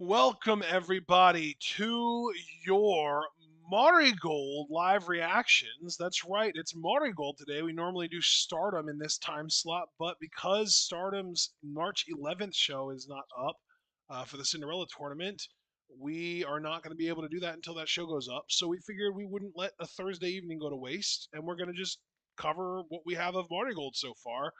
Welcome everybody to your Marigold live reactions. That's right, it's Marigold today. We normally do Stardom in this time slot, but because Stardom's March 11th show is not up for the Cinderella tournament, we are not going to be able to do that until that show goes up. So we figured we wouldn't let a Thursday evening go to waste, and we're going to just cover what we have of Marigold so far,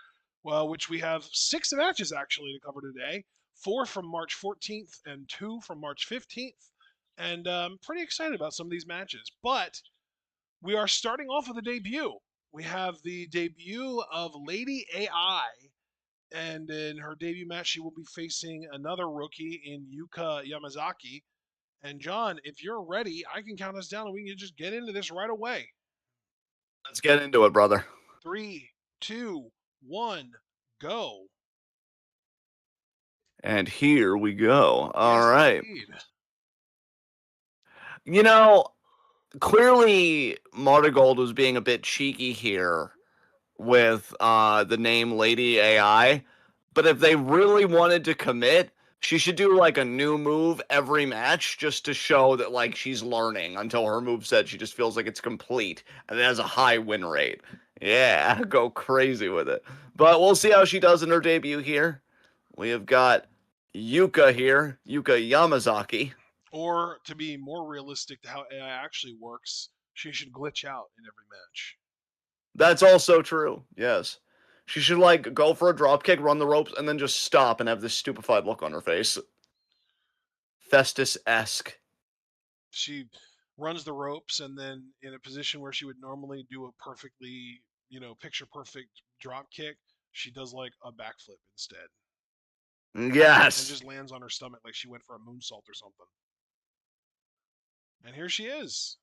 well, which we have 6 matches actually to cover today. 4 from March 14th and 2 from March 15th. And I'm pretty excited about some of these matches. But we are starting off with a debut. We have the debut of Lady AI. And in her debut match, she will be facing another rookie in Yuka Yamazaki. And John, if you're ready, I can count us down and we can just get into this right away. Let's get into it, brother. 3, 2, 1, go. And here we go. All Yes, right. indeed. You know, clearly Marigold was being a bit cheeky here with the name Lady AI, but if they really wanted to commit, she should do like a new move every match just to show that like she's learning until her moveset she just feels like it's complete and it has a high win rate. Yeah, go crazy with it. But we'll see how she does in her debut here. We have got Yuka here, Yuka Yamazaki. Or to be more realistic to how AI actually works, she should glitch out in every match. That's also true. Yes. She should like go for a drop kick, run the ropes, and then just stop and have this stupefied look on her face. Festus-esque. She runs the ropes and then in a position where she would normally do a perfectly, picture perfect drop kick, she does like a backflip instead and Yes. just lands on her stomach like she went for a moonsault or something. And here she is.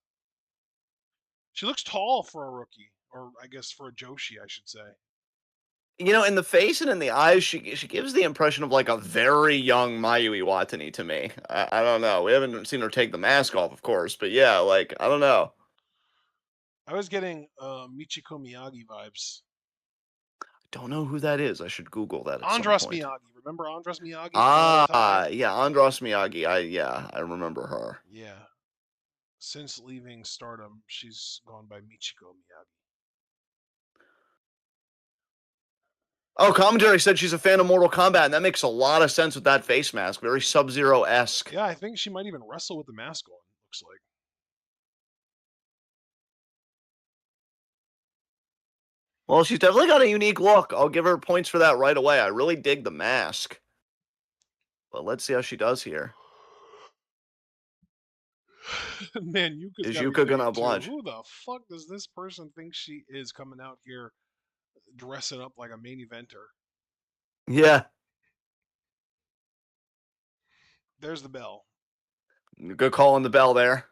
She looks tall for a rookie, or I guess for a Joshi, I should say. You know, in the face and in the eyes, she gives the impression of like a very young Mayu Iwatani to me. I don't know. We haven't seen her take the mask off, of course, but yeah, like I don't know. I was getting Michiko Miyagi vibes. Don't know who that is. I should Google that at some Andras point. Miyagi. Remember Andras Miyagi from Odd Ah, Takai? yeah, Andros Miyagi. I remember her. Yeah. Since leaving Stardom, she's gone by Michiko Miyagi. Oh, commentary said she's a fan of Mortal Kombat, and that makes a lot of sense with that face mask. Very Sub-Zero-esque. Yeah, I think she might even wrestle with the mask on, looks like. Well, she's definitely got a unique look. I'll give her points for that right away. I really dig the mask. But let's see how she does here. Man, Yuka's Is got to be Yuka gonna thinking too, oblige? who the fuck does this person think she is coming out here dressing up like a main eventer? Yeah, There's the bell. good call on the bell there.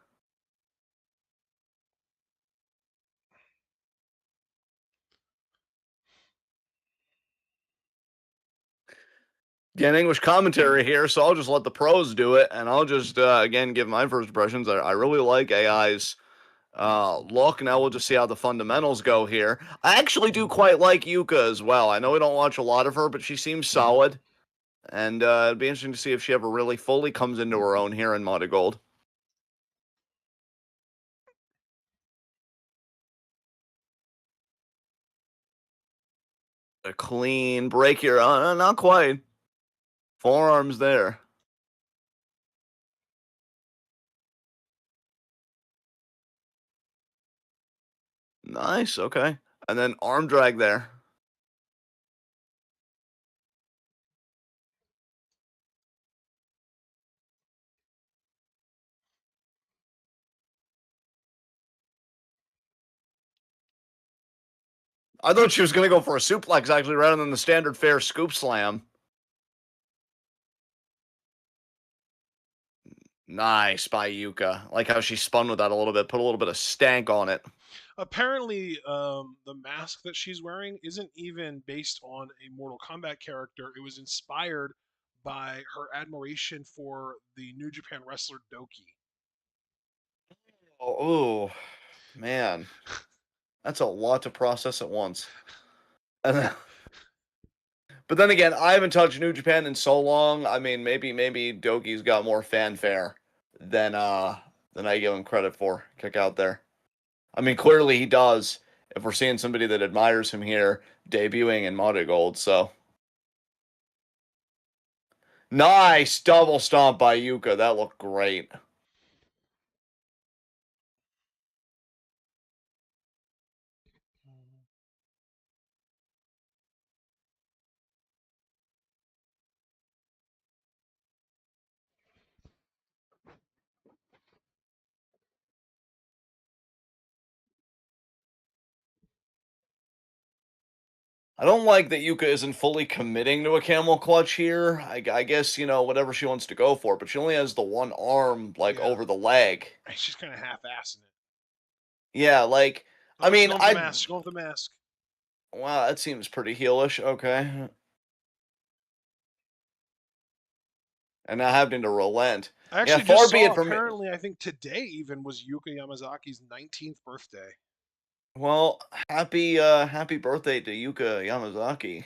Again, English commentary here, so I'll just let the pros do it, and I'll just again give my first impressions. I really like AI's look. Now we'll just see how the fundamentals go here. I actually do quite like Yuka as well. I know we don't watch a lot of her, but she seems solid, and it'd be interesting to see if she ever really fully comes into her own here in Marigold. A clean break here. Not quite. Forearms there. Nice. Okay. And then arm drag there. I thought she was going to go for a suplex actually rather than the standard fair scoop slam. Nice by Yuka. Like how she spun with that a little bit, put a little bit of stank on it. Apparently, the mask that she's wearing isn't even based on a Mortal Kombat character. It was inspired by her admiration for the New Japan wrestler Doki. Oh, ooh, man. That's a lot to process at once. And then, But then again, I haven't touched New Japan in so long. I mean, maybe Doki's got more fanfare than I give him credit for. Kick out there. I mean, clearly he does. If we're seeing somebody that admires him here debuting in MARIGOLD, so nice double stomp by Yuka. That looked great. I don't like that Yuka isn't fully committing to a camel clutch here. I guess, whatever she wants to go for, but she only has the one arm, like, Yeah, over the leg. she's kind of half-assing it. Yeah, like, I Oh, she's mean, going for the mask. She's going for the mask. wow, that seems pretty heelish. Okay. And now having to relent. I Yeah, actually just far be saw, it from me. apparently, I think today even was Yuka Yamazaki's 19th birthday. Well, happy birthday to Yuka Yamazaki.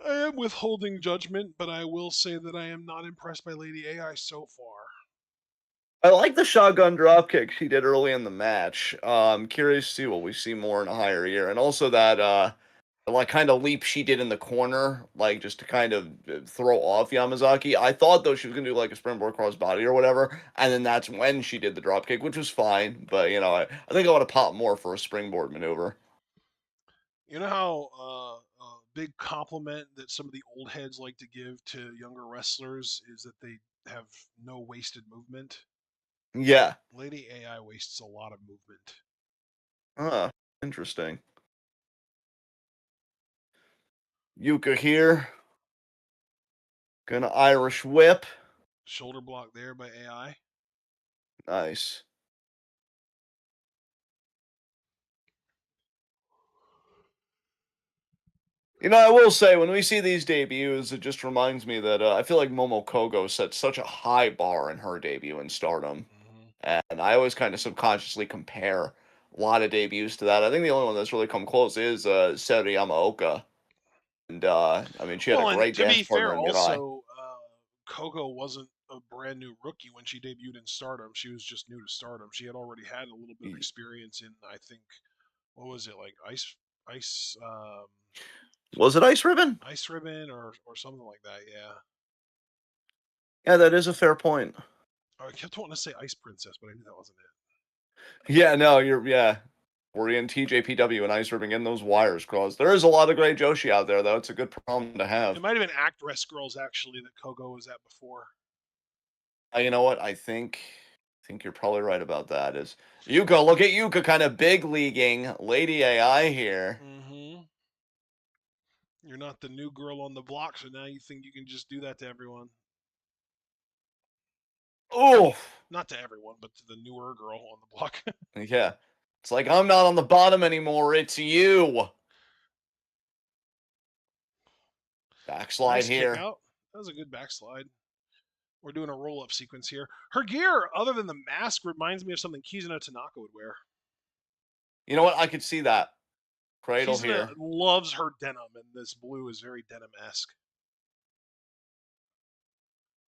I am withholding judgment, but I will say that I am not impressed by Lady AI so far. I like the shotgun dropkick she did early in the match. Curious to see what we see more in a higher year, and also that like kind of leap she did in the corner, like just to kind of throw off Yamazaki. I thought though she was gonna do like a springboard crossbody or whatever, and then that's when she did the dropkick, which was fine. But I think I would have popped more for a springboard maneuver. You know how big compliment that some of the old heads like to give to younger wrestlers is that they have no wasted movement? Yeah. Lady AI wastes a lot of movement. Interesting. Yuka here, gonna Irish whip. Shoulder block there by AI. Nice. I will say when we see these debuts, it just reminds me that I feel like Momo Kogo set such a high bar in her debut in Stardom, Hmm. and I always kind of subconsciously compare a lot of debuts to that. I think the only one that's really come close is Seri Yamaoka, and I mean she had a Well, and great to dance be fair, partner in Mirai. also, Kogo wasn't a brand new rookie when she debuted in Stardom. She was just new to Stardom. She had already had a little bit of Y- experience in, I think, what was it, like ice, Was it Ice Ribbon? ice ribbon or something like that. Yeah. Yeah, that is a fair point. Oh, I kept wanting to say ice princess, but I knew that wasn't it. Yeah, no, yeah. We're in TJPW and Ice Ribbon getting those wires crossed. There is a lot of great Joshi out there, though. It's a good problem to It have. might have been Actress Girls actually that Kogo was at before. You know what? I think you're probably right about that. Is Yuka? Look at Yuka, kind of big leaguing Lady AI here. Mm-hmm. You're not the new girl on the block, so now you think you can just do that to everyone. Oof. Not to everyone, but to the newer girl on the block. Yeah. It's like I'm not on the bottom anymore. It's you. Backslide Nice kick here. out. That was a good backslide. We're doing a roll up sequence here. Her gear, other than the mask, reminds me of something Kizuna Tanaka would wear. You know what? I could see that cradle Kizuna here. loves her denim, and this blue is very denim esque.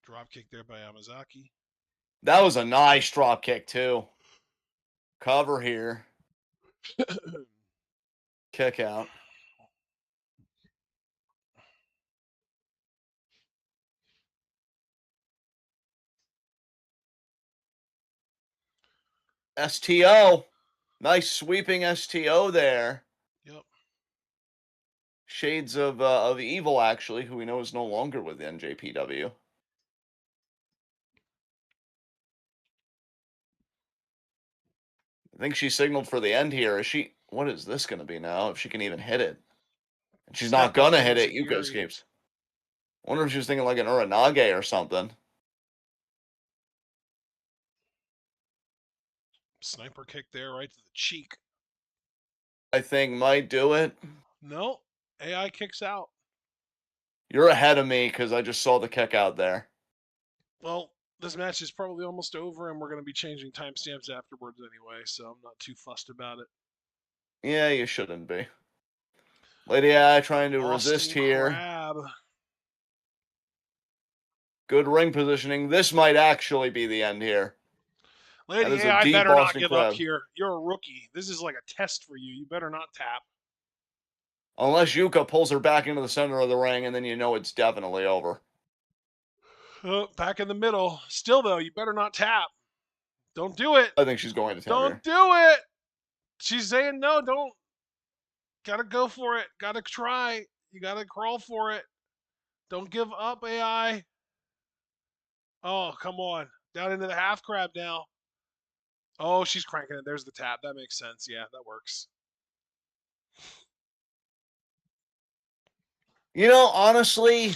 Drop kick there by Yamazaki. That was a nice drop kick too. Cover here. Kick out. STO. Nice sweeping STO there. Yep. Shades of evil, actually, who we know is no longer with NJPW. I think she signaled for the end here. Is she? What is this going to be now? If she can even hit it, and she's not Step up gonna hit it. Yuka Enziguri. escapes. I wonder if she was thinking like an Uranage or something. Sniper kick there right to the cheek. I think might do it. No. AI kicks out. You're ahead of me because I just saw the kick out there. Well, this match is probably almost over, and we're going to be changing timestamps afterwards anyway, so I'm not too fussed about it. Yeah, you shouldn't be. Lady I trying to resist Boston here. Crab. Good ring positioning. This might actually be the end here. That Lady is a AI deep better not Boston give up Crab. here. You're a rookie. This is like a test for you. You better not tap. Unless Yuka pulls her back into the center of the ring, and then you know it's definitely over. Back in the middle. Still, though, you better not tap. Don't do it. I think she's going to tap Don't here. do it. She's saying no, don't. Gotta go for it. Gotta try. You gotta crawl for it. Don't give up, AI. Oh, come on. Down into the half crab now. Oh, she's cranking it. There's the tap. That makes sense. Yeah, that works. You know, honestly,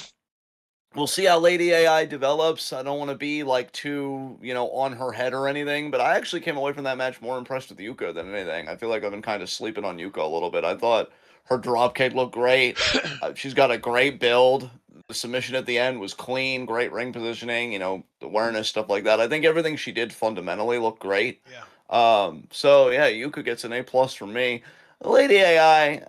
we'll see how Lady AI develops. I don't want to be like too, on her head or anything, but I actually came away from that match more impressed with Yuka than anything. I feel like I've been kind of sleeping on Yuka a little bit. I thought her dropkick looked great. She's got a great build. The submission at the end was clean, great ring positioning, the awareness, stuff like that. I think everything she did fundamentally looked great. Yeah. So yeah, Yuka gets an A+ from me. Lady AI,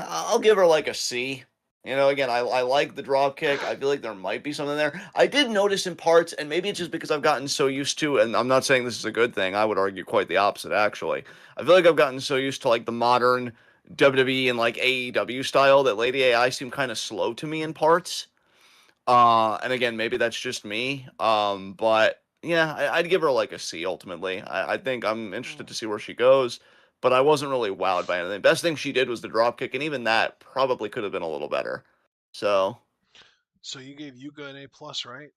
I'll give her like a C. Again, I like the drop kick. I feel like there might be something there. I did notice in parts, and maybe it's just because I've gotten so used to, and I'm not saying this is a good thing. I would argue quite the opposite, actually. I feel like I've gotten so used to like the modern WWE and like AEW style that Lady AI seemed kind of slow to me in parts. And again, maybe that's just me. But yeah, I'd give her like a C ultimately. I think I'm interested to see where she goes, but I wasn't really wowed by anything. Best thing she did was the drop kick, and even that probably could have been a little better. So So you gave Yuka an A+, right?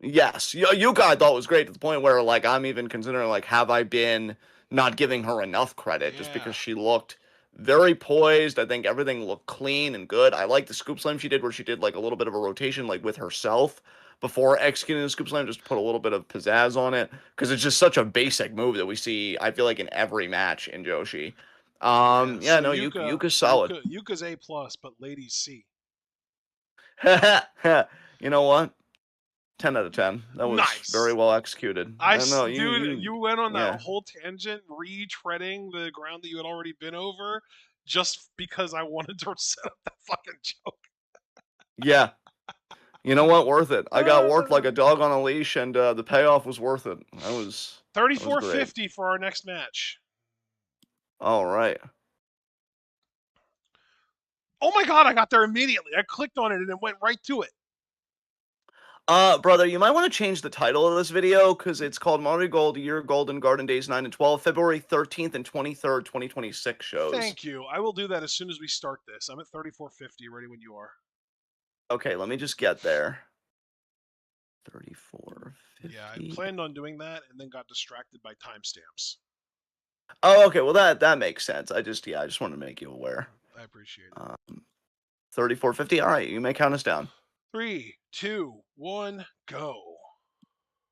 yes, Yuka I thought was great to the point where like I'm even considering like have I been not giving her enough credit just Yeah. because she looked very poised. I think everything looked clean and good. I like the scoop slam she did where she did like a little bit of a rotation like with herself before executing the scoop slam just to put a little bit of pizzazz on it because it's just such a basic move that we see I feel like in every match in Joshi. Yeah. Yeah, So no, Yuka's solid. Yuka's A+, but Lady's C. You know what? 10 out of 10. That was very Nice. well executed. No, Dude, you went on that yeah. whole tangent, retreading the ground that you had already been over, just because I wanted to set up that fucking joke. Yeah. You know what? Worth it. I got worked like Uh, a dog on a leash, and the payoff was worth it. That was great. 34.50 for our next match. All right. Oh my god, I got there immediately. I clicked on it and it went right to it. Brother, you might want to change the title of this video because it's called Marigold Year Golden Garden Days 9 and 12, February 13th and 23rd, 2026 shows. Thank you. I will do that as soon as we start this. I'm at 34.50, ready when you are. Okay, let me just get there. Yeah, I 34.50. planned on doing that and then got distracted by timestamps. Oh, okay. Well, that makes sense. I just want to make you aware. I appreciate it. 34.50. All right, you may count us down. 3, 2, 1, go.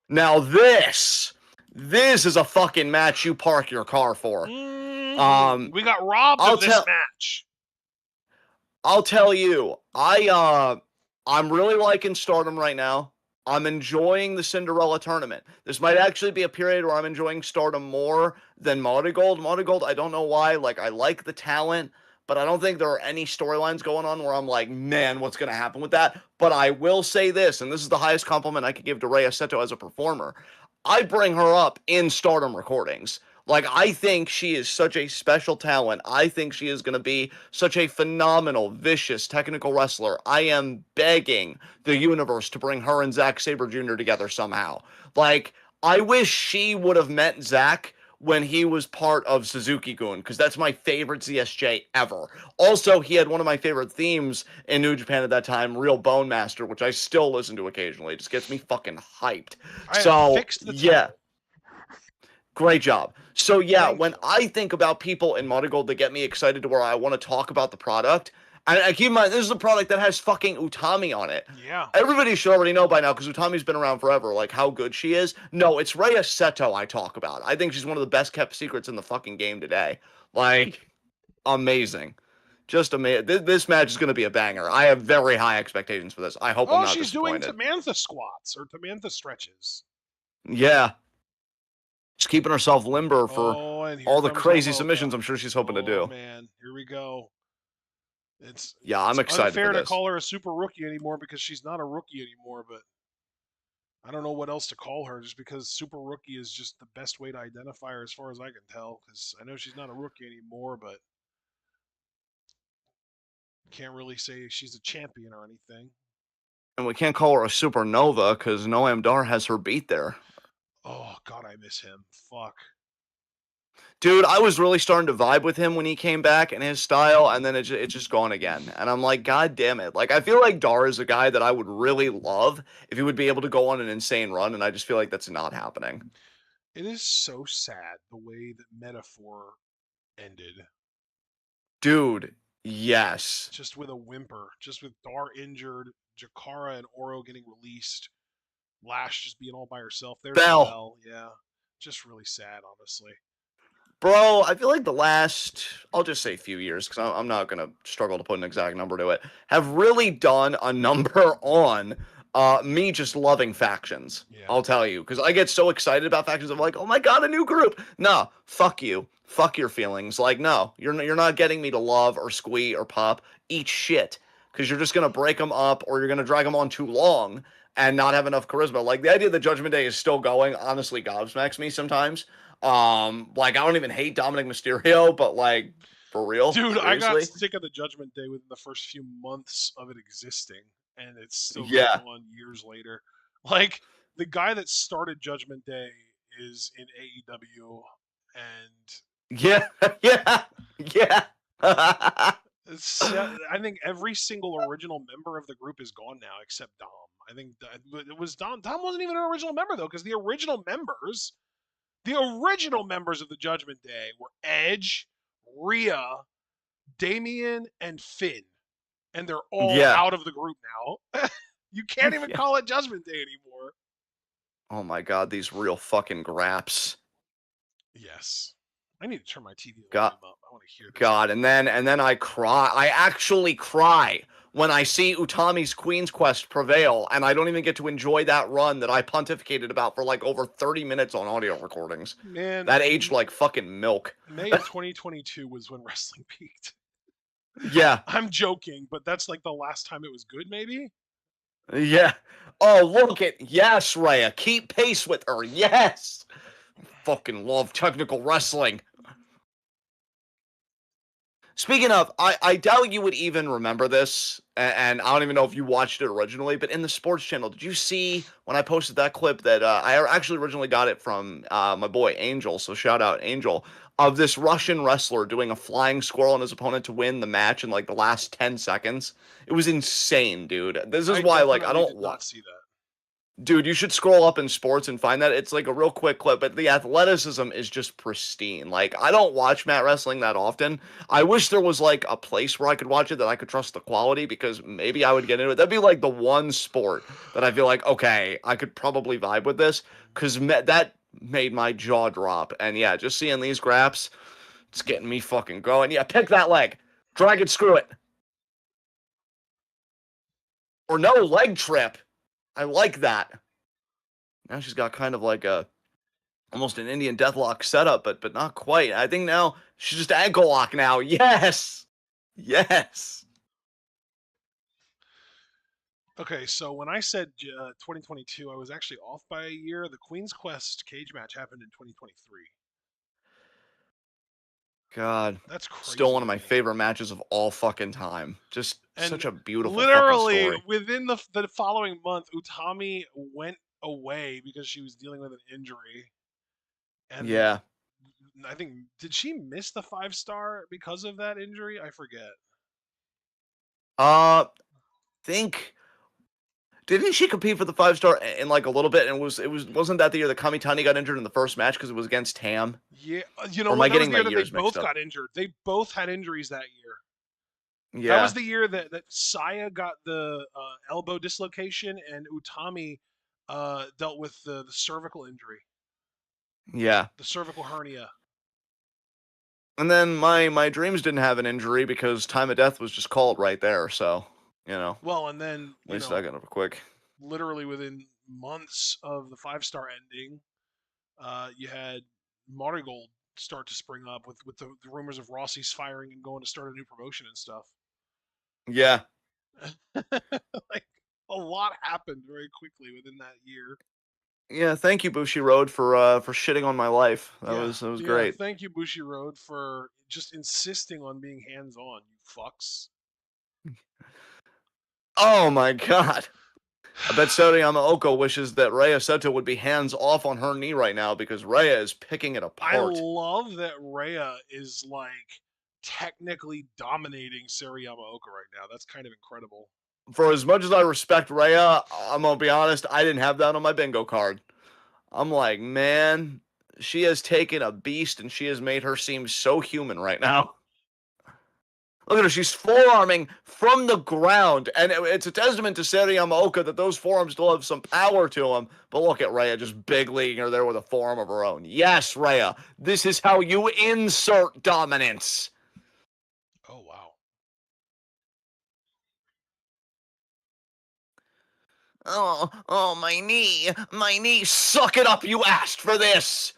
Now this is a fucking match you park your car for. We got robbed of this match. I'll tell you, I'm really liking Stardom right now. I'm enjoying the Cinderella tournament. This might actually be a period where I'm enjoying Stardom more than Marigold. Marigold, I don't know why. Like, I like the talent, but I don't think there are any storylines going on where I'm like, man, what's going to happen with that? But I will say this, and this is the highest compliment I could give to Rhea Seto as a performer. I bring her up in Stardom recordings. Like, I think she is such a special talent. I think she is going to be such a phenomenal, vicious, technical wrestler. I am begging the universe to bring her and Zack Sabre Jr. together somehow. Like, I wish she would have met Zack when he was part of Suzuki-gun, because that's my favorite ZSJ ever. Also, he had one of my favorite themes in New Japan at that time, Real Bone Master, which I still listen to occasionally. It just gets me fucking hyped. I have fixed the title. Great job. So yeah, when I think about people in Marigold that get me excited to where I want to talk about the product, and keep in mind, this is a product that has fucking Utami on it. Yeah. Everybody should already know by now because Utami's been around forever, like how good she is. No, it's Rhea Seto I talk about. I think she's one of the best kept secrets in the fucking game today. Like, amazing. Just amazing. This match is going to be a banger. I have very high expectations for this. I hope I'm Oh, not she's doing disappointed. Tamantha squats or Tamantha stretches. Yeah, just keeping herself limber for Oh, and here all the comes the crazy Mocha. submissions I'm sure she's hoping to Oh do. man, here we go. It's Yeah, I'm it's excited for unfair to this. call her a super rookie anymore because she's not a rookie anymore, but I don't know what else to call her just because super rookie is just the best way to identify her as far as I can tell because I know she's not a rookie anymore, but can't really say she's a champion or anything. And we can't call her a supernova because Noam Dar has her beat there. Oh god, I miss him. Fuck. Dude, I was really starting to vibe with him when he came back and his style, and then it's just gone again. And I'm like, God damn it. Like, I feel like Dar is a guy that I would really love if he would be able to go on an insane run, and I just feel like that's not happening. It is so sad the way that Metaphor ended. Dude, yes. Just with a whimper, just with Dar injured, Jakara and Oro getting released, Lash just being all by herself. There's Bell. Bell, yeah. Just really sad, honestly. Bro, I feel like the last, I'll just say few years, because I'm not going to struggle to put an exact number to it, have really done a number on me just loving factions. Yeah. I'll tell you, because I get so excited about factions. I'm like, oh my God, a new group. No, fuck you. Fuck your feelings. Like, no, you're not getting me to love or squee or pop. Eat shit. Because you're just going to break them up or you're going to drag them on too long and not have enough charisma. Like, the idea that Judgment Day is still going honestly gobsmacks me sometimes. Like I don't even hate Dominic Mysterio, but like for real, Dude, I got seriously? sick of the Judgment Day within the first few months of it existing, and it's still going Yeah. on years later. Like, the guy that started Judgment Day is in AEW, and Yeah. Yeah. Yeah. I think every single original member of the group is gone now except Dom. I think it was Dom. Dom wasn't even an original member though, because the original members of the Judgment Day were Edge, Rhea, Damien, and Finn, and they're all Yeah. out of the group now. You can't even Yeah. call it Judgment Day anymore. Oh my god, these real fucking graps. Yes, I need to turn my TV God, volume up. I want to hear this God, again. and then I cry. I actually cry when I see Utami's Queen's Quest prevail, and I don't even get to enjoy that run that I pontificated about for like over 30 minutes on audio recordings. Man, That aged like fucking milk. May of 2022 was when wrestling peaked. Yeah. I'm joking, but that's like the last time it was good, maybe? Yeah. Oh, look at yes, Rhea. Keep pace with her. Yes. Fucking love technical wrestling. Speaking of, I doubt you would even remember this, and I don't even know if you watched it originally, but in the sports channel, did you see when I posted that clip that I actually originally got it from my boy Angel, so shout out Angel, of this Russian wrestler doing a flying squirrel on his opponent to win the match in like the last 10 seconds? It was insane, dude. This is I why, like, I definitely don't did want. not see that. Dude, you should scroll up in sports and find that. It's like a real quick clip, but the athleticism is just pristine. Like, I don't watch mat wrestling that often. I wish there was like a place where I could watch it that I could trust the quality because maybe I would get into it. That'd be like the one sport that I feel like, okay, I could probably vibe with this because that made my jaw drop. And yeah, just seeing these graphs, it's getting me fucking going. Yeah, pick that leg. Drag it, screw it. Or no leg trip. I like that. Now she's got kind of like a almost an Indian deathlock setup, but not quite. I think now she's just ankle lock now. Yes. Yes. Okay, so when I said 2022, I was actually off by a year. The Queen's Quest cage match happened in 2023. God. That's Still crazy one to of my me. favorite matches of all fucking time. Just And such a beautiful fucking literally story. within the following month, Utami went away because she was dealing with an injury. And Yeah. I think, did she miss the 5 star because of that injury? I forget. Think didn't she compete for the 5 star in like a little bit and wasn't that the year that Kamitani got injured in the first match because it was against Tam? Yeah, you know Or am I what? That was getting the my year that they years mixed both up? got injured. They both had injuries that year. That was Yeah. the year that Saya got the elbow dislocation and Utami dealt with the cervical injury, Yeah. the cervical hernia. And then my dreams didn't have an injury because time of death was just called right there. So Well, and then, at least I got over quick. literally within months of the 5-star ending, you had Marigold start to spring up with the rumors of Rossi's firing and going to start a new promotion and stuff. Yeah, Like, a lot happened very quickly within that year. yeah. Thank you, Bushi Road, for shitting on my life. That was Yeah. great. Thank you, Bushi Road, for just insisting on being hands on, you fucks. Oh my god. I bet Sori Yamaoka wishes that Rhea Seto would be hands off on her knee right now because Rhea is picking it I apart. love that Rhea is like technically dominating Sari Yamaoka right now. That's kind of incredible. For as much as I respect Rhea, I'm gonna be honest, I didn't have that on my bingo card. I'm like, man, she has taken a beast and she has made her seem so human right now. Look at her, she's forearming from the ground, and it's a testament to Seri Yamaoka that those forearms still have some power to them. But look at Rhea just big leaguing her there with a forearm of her own. Yes, Rhea, this is how you insert dominance. Oh wow. Oh, my knee. Suck it up, you asked for this.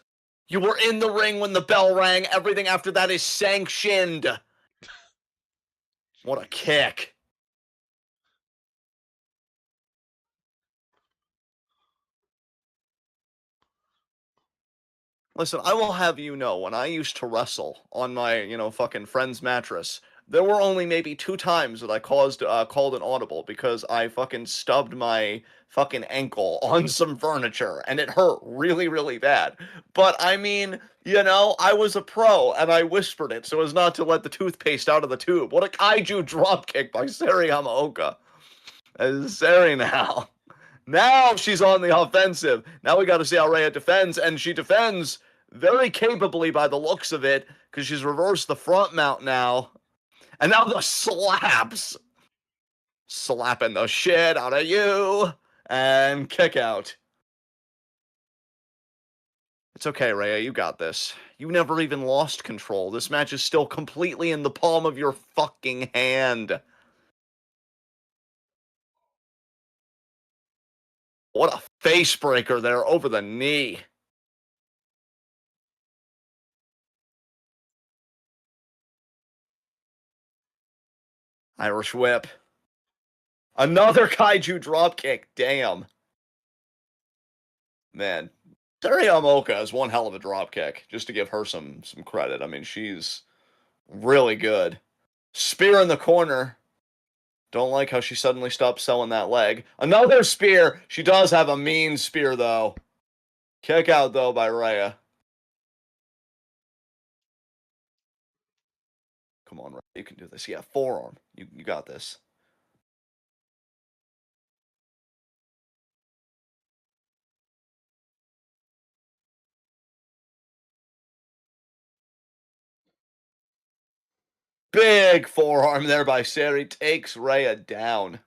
You were in the ring when the bell rang. Everything after that is sanctioned. What a Jeez. kick. Listen, I will have you know, when I used to wrestle on my, fucking friend's mattress, there were only maybe 2 times that I called an audible because I fucking stubbed my fucking ankle on some furniture and it hurt really, really bad. But I mean, I was a pro and I whispered it so as not to let the toothpaste out of the tube. What a kaiju dropkick by Sari Yamaoka. Sari now. Now she's on the offensive. Now we got to see how Rhea defends, and she defends very capably by the looks of it, because she's reversed the front mount now. And now the slaps. Slapping the shit out of you. And kick out. It's okay, Rhea, you got this. You never even lost control. This match is still completely in the palm of your fucking hand. What a face breaker there over the knee. Irish whip. Another kaiju dropkick. Damn. Man. Sari Yamaoka has one hell of a dropkick, just to give her some credit. I mean, she's really good. Spear in the corner. Don't like how she suddenly stopped selling that leg. Another spear. She does have a mean spear, though. Kick out, though, by Rhea. Come on, Rhea. You can do this. Yeah, forearm. You got this. Big forearm there by Sari. Takes Rhea down.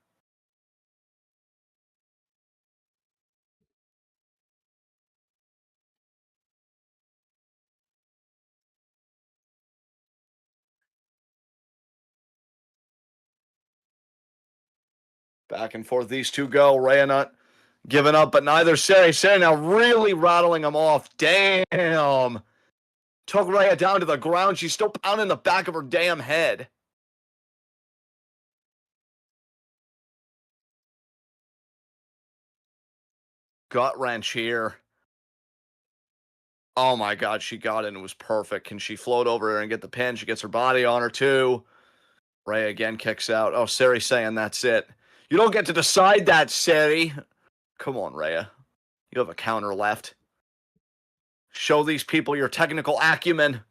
Back and forth these two go. Rhea not giving up, but neither Sari. Sari now really rattling him off. Damn. Took Rhea down to the ground. She's still pounding the back of her damn head. Gut wrench here. Oh my god, she got it and it was perfect. Can she float over here and get the pin? She gets her body on her too. Rhea again kicks out. Oh, Sari saying that's it. You don't get to decide that, Sari. Come on, Rhea. You have a counter left. Show these people your technical acumen.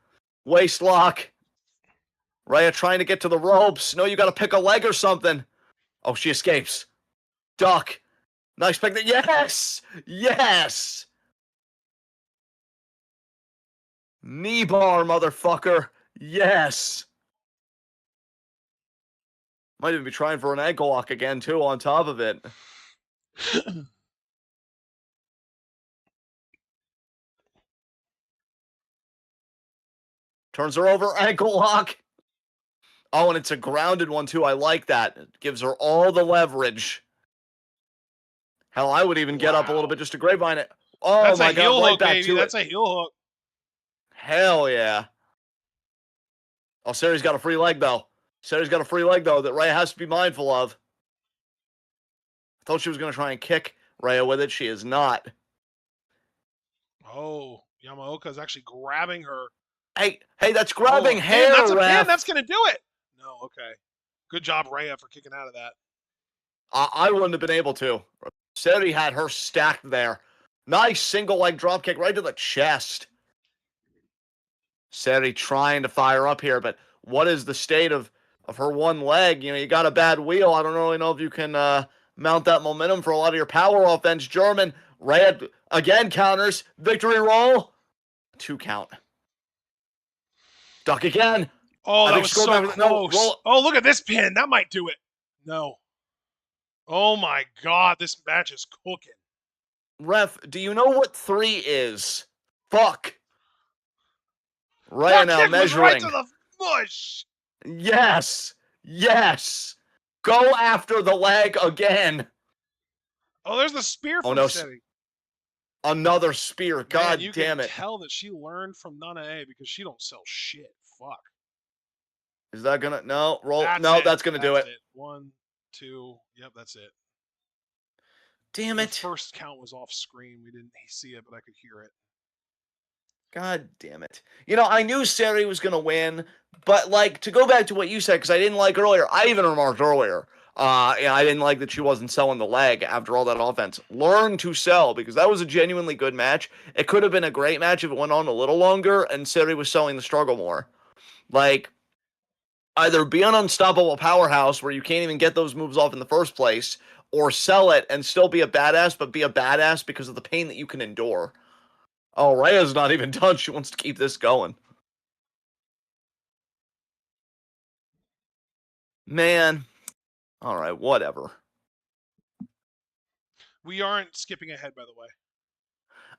Waist lock. Rhea trying to get to the ropes. No, you gotta pick a leg or something. Oh, she escapes. Duck. Nice pick. Yes! Yes! Knee bar, motherfucker. Yes. Might even be trying for an ankle lock again, too, on top of it. Turns her over, ankle lock. Oh, and it's a grounded one, too. I like that. It gives her all the leverage. Hell, I would even get up a little Wow. bit just to grapevine it. Oh, That's a my God, heel right hook, back baby. to it. That's a heel hook. Hell yeah. Oh, Sari's got a free leg, though. Sari's got a free leg, though, that Rhea has to be mindful of. I thought she was going to try and kick Rhea with it. She is not. Oh, Yamaoka's actually grabbing her. Hey, that's Oh, grabbing a pin. That's hair, a pin. That's ref. going to do it. No, okay. Good job, Rhea, for kicking out of that. I wouldn't have been able to. Sari had her stacked there. Nice single leg drop kick right to the chest. Sari trying to fire up here, but what is the state of her one leg? You know, you got a bad wheel. I don't really know if you can mount that momentum for a lot of your power offense. German, Red again counters. Victory roll. 2 count. Duck again. Oh, I that think was so no, close. roll. Oh, look at this pin. That might do it. No. Oh my God, this match is cooking. Ref, do you know what 3 is? Fuck. Rhea That now kick was right measuring. to the mush. Yes. Go after the leg again. Oh, there's the spear Oh from no. Seti. Another spear. Man, God you damn can it. tell that she learned from Nana A because she don't sell shit. Fuck. Is that gonna no roll? That's No, it. that's gonna do it. 1, 2. Yep, that's it. Damn The it. first count was off screen. We didn't see it, but I could hear it. God damn it. You know, I knew Sari was gonna win, but like to go back to what you said, because I didn't like earlier. I even remarked earlier. I didn't like that she wasn't selling the leg after all that offense. Learn to sell because that was a genuinely good match. It could have been a great match if it went on a little longer and Sari was selling the struggle more. Like, either be an unstoppable powerhouse where you can't even get those moves off in the first place, or sell it and still be a badass, but be a badass because of the pain that you can endure. Oh, Rhea's not even done. She wants to keep this going. Man. All right, whatever. We aren't skipping ahead, by the way.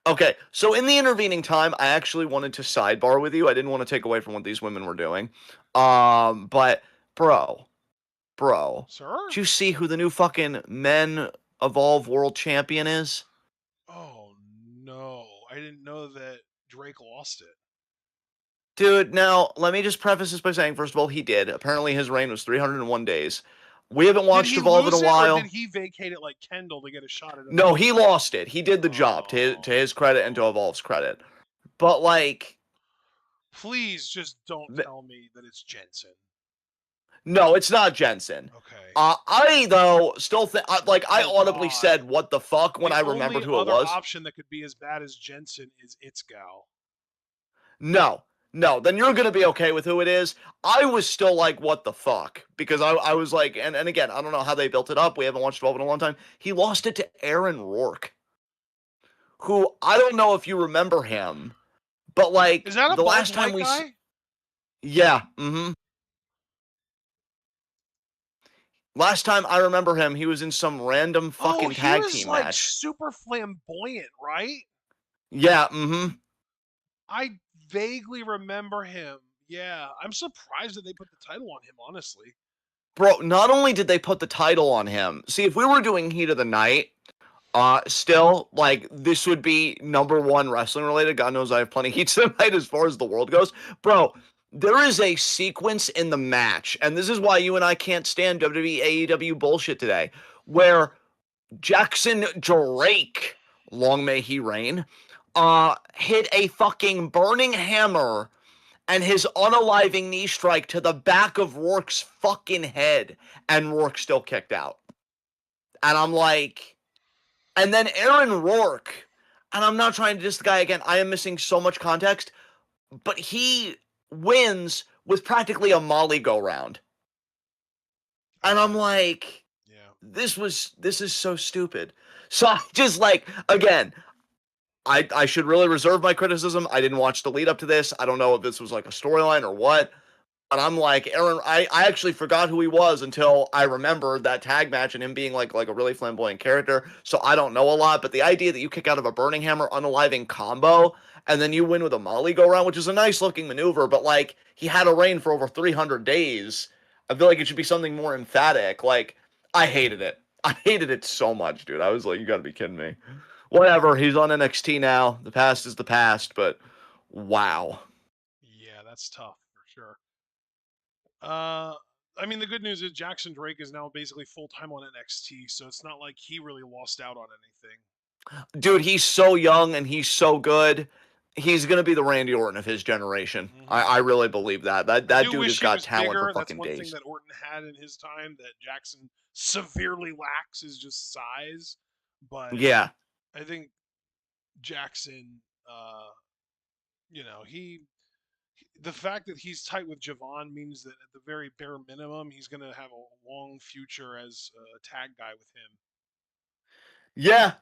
Okay, so in the intervening time, I actually wanted to sidebar with you. I didn't want to take away from what these women were doing. But bro, Sir? did you see who the new fucking men evolve world champion is? Oh, no. I didn't know that Drake lost it. Dude, now let me just preface this by saying, first of all, he did. Apparently, his reign was 301 days. We haven't Did watched he Evolve in a lose it, or while. did he vacate it like Kendall to get a shot at No, Evolve? he lost it. He did the job to his credit and to Evolve's credit. But like, Please just don't tell me that it's Jensen. no, it's not Jensen. Okay. I though still think like I Oh, audibly God. said what the fuck when I remembered who it was. The only other option that could be as bad as Jensen is Itzgal. No, then you're gonna be okay with who it is. I was still like, what the fuck? Because I was like, and again, I don't know how they built it up. We haven't watched 12 in a long time. He lost it to Aaron Rourke, who I don't know if you remember him, but like Is that a the bald last time white we, guy? yeah, Last time I remember him, he was in some random fucking tag team like match. super flamboyant, right? Yeah, I vaguely remember him. Yeah, I'm surprised that they put the title on him, honestly. Bro, not only did they put the title on him, see, if we were doing Heat of the Night, still, like, this would be number one wrestling related. God knows I have plenty of heats tonight as far as the world goes. Bro, there is a sequence in the match, and this is why you and I can't stand WWE AEW bullshit today, where Jackson Drake, long may he reign, hit a fucking burning hammer and his unaliving knee strike to the back of Rourke's fucking head, and Rourke still kicked out. And I'm like, and then Aaron Rourke, and I'm not trying to diss the guy again, I am missing so much context, but he wins with practically a Molly go round. And I'm like, this is so stupid. So I just like, again, I should really reserve my criticism. I didn't watch the lead up to this. I don't know if this was like a storyline or what. And I'm like, Aaron, I actually forgot who he was until I remembered that tag match and him being like a really flamboyant character. So I don't know a lot, but the idea that you kick out of a Burning Hammer unaliving combo and then you win with a Molly go round, which is a nice looking maneuver, but like he had a reign for over 300 days. I feel like it should be something more emphatic. Like I hated it. I hated it so much, dude. I was like, you got to be kidding me. Whatever. He's on NXT now. The past is the past, but wow. Yeah, that's tough for sure. Uh, I mean, the good news is Jackson Drake is now basically full time on NXT, so it's not like he really lost out on anything. Dude, he's so young and he's so good. He's gonna be the Randy Orton of his generation. Hmm. I really believe that. That I that do dude wish has he got was talent for bigger. That's fucking one thing days. that Orton had in his time that Jackson severely lacks is just size. But Yeah. I think Jackson, uh, he the fact that he's tight with Javon means that at the very bare minimum, he's going to have a long future as a tag guy with him. Yeah.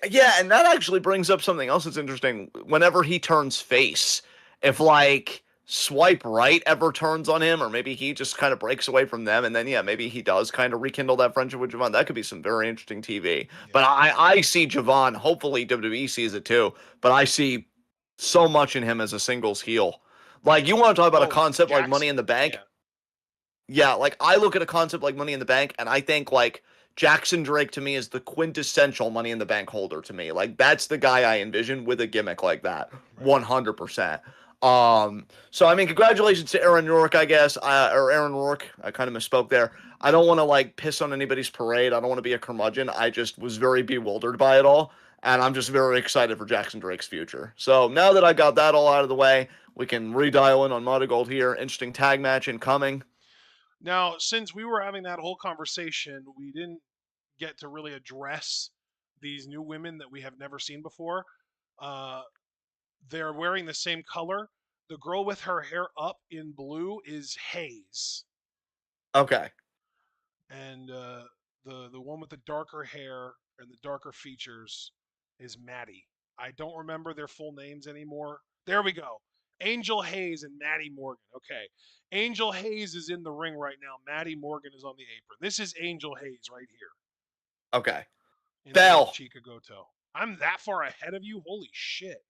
Yeah, and that actually brings up something else that's interesting. Whenever he turns face, if like swipe right ever turns on him, or maybe he just kind of breaks away from them, and then yeah, maybe he does kind of rekindle that friendship with Javon. That could be some very interesting TV. But Yeah. I see Javon. Hopefully WWE sees it too. But I see so much in him as a singles heel. Like you want to talk about a Oh, concept like Money Jackson. in the Bank? Yeah. Yeah, like I look at a concept like Money in the Bank, and I think like Jackson Drake to me is the quintessential Money in the Bank holder to me. Like that's the guy I envision with a gimmick like that, Right. 100%. So I mean, congratulations to Aaron Rourke, I guess, or Aaron Rourke. I kind of misspoke there. I don't want to like piss on anybody's parade. I don't want to be a curmudgeon. I just was very bewildered by it all, and I'm just very excited for Jackson Drake's future. So now that I got that all out of the way, we can redial in on Marigold here. Interesting tag match incoming. Now, since we were having that whole conversation, we didn't get to really address these new women that we have never seen before. Uh, they're wearing the same color. The girl with her hair up in blue is Hayes, Okay. and the one with the darker hair and the darker features is Maddie. I don't remember their full names anymore. There we go. Angel Hayes and Maddie Morgan. Okay. Angel Hayes is in the ring right now. Maddie Morgan is on the apron. This is Angel Hayes right here Okay. in the ring with Bell. Chica Goto. I'm that far ahead of you? Holy shit.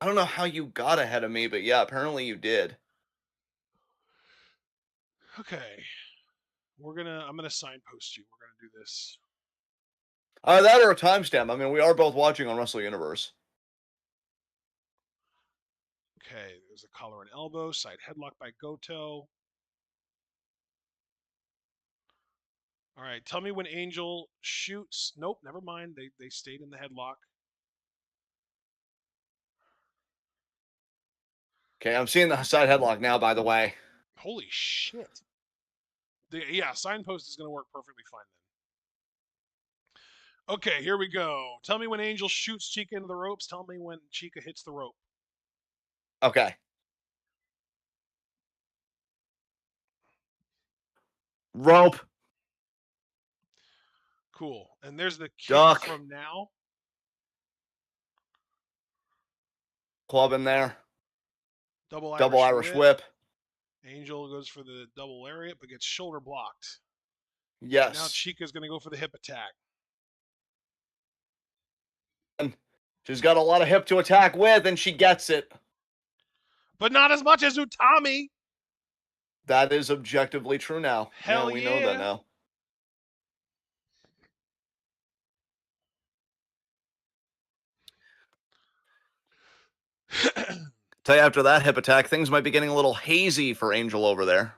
I don't know how you got ahead of me, but yeah, apparently you did. Okay. I'm gonna signpost you. We're gonna do this. That or a timestamp. I mean, we are both watching on Wrestle Universe. Okay, there's a collar and elbow, side headlock by Goto. All right, tell me when Angel shoots. Nope, never mind. They stayed in the headlock. Okay, I'm seeing the side headlock now, by the way. Holy shit. Yeah, signpost is going to work perfectly fine then. Okay, here we go. Tell me when Angel shoots Chica into the ropes. Tell me when Chica hits the rope. Okay. Rope. Cool. And there's the kick Duck. from now. Club in there. Double Double Irish Irish whip. whip. Angel goes for the double lariat, but gets shoulder blocked. And now Yes. Chica's going to go for the hip attack. And she's got a lot of hip to attack with, and she gets it. But not as much as Utami. That is objectively true now. Yeah, Hell we know that yeah. now. Tell you after that hip attack, things might be getting a little hazy for Angel over there.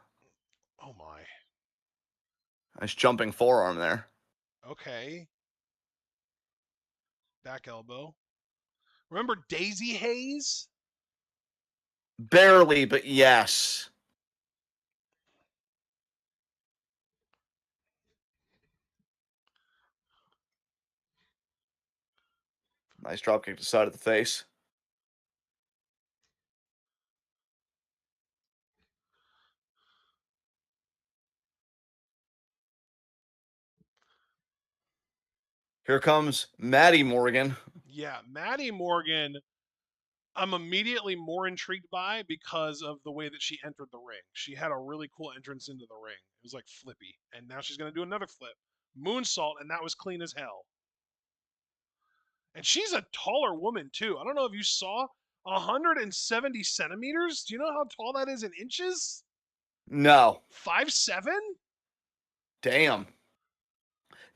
Oh my. Nice jumping forearm there. Okay. Back elbow. Remember Daisy Hayes? Barely, but yes. Nice dropkick to the side of the face. Here comes Maddie Morgan. Yeah, Maddie Morgan. I'm immediately more intrigued by because of the way that she entered the ring. She had a really cool entrance into the ring. It was like flippy, and now she's gonna do another flip, moonsault, and that was clean as hell. And she's a taller woman too. I don't know if you saw 170 centimeters. Do you know how tall that is in inches? No. 5'7"? Damn.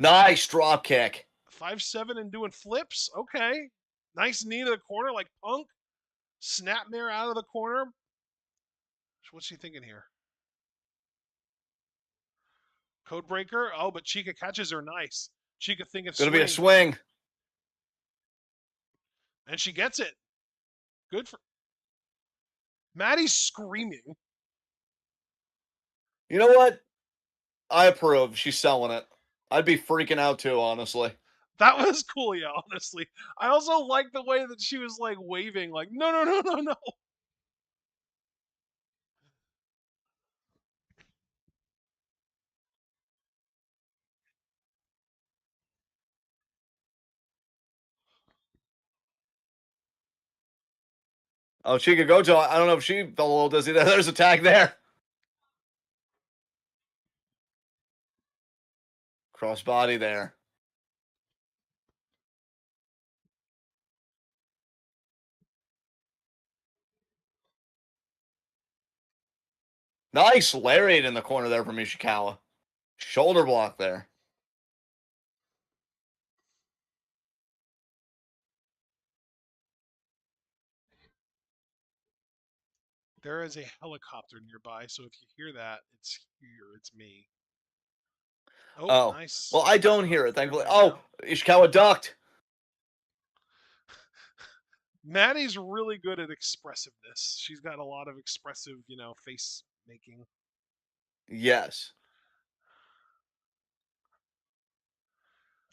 Nice drop kick. 5'7" and doing flips? Okay. Nice knee to the corner like Punk. Snapmare out of the corner. What's she thinking here? Codebreaker? Oh, but Chica catches her nice. Chica thinking Gonna be a swing. swing. And she gets it. Good for. Maddie's screaming. You know what? I approve. She's selling it. I'd be freaking out too, honestly. That was cool, yeah, honestly. I also like the way that she was like waving, like, no, no, no, no, no. Oh, Chica Gojo, I don't know if she felt a little dizzy there. There's a tag there. Crossbody there. Nice lariat in the corner there from Ishikawa. Shoulder block there. There is a helicopter nearby, so if you hear that, it's here, it's me. Oh, Oh. nice. Well, I don't hear it, thankfully. There we Oh, go. Ishikawa ducked. Maddie's really good at expressiveness. She's got a lot of expressive, face making. Yes.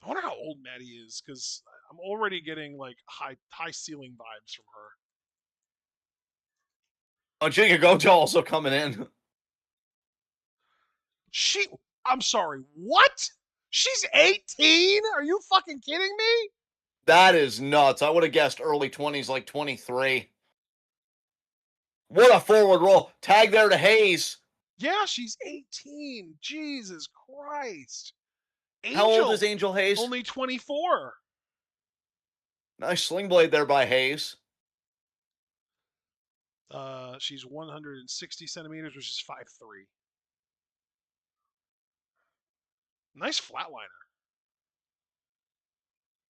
I wonder how old Maddie is, because I'm already getting like high ceiling vibes from her. Oh, Chica Gojo also coming in. She, I'm sorry, what? She's 18? Are you fucking kidding me? That is nuts. I would have guessed early 20s, like 23. What a forward roll. Tag there to Hayes. Yeah, she's 18. Jesus Christ. How old Angel, is Angel Hayes? only 24. Nice sling blade there by Hayes. She's 160 centimeters, which is 5'3". Nice flatliner.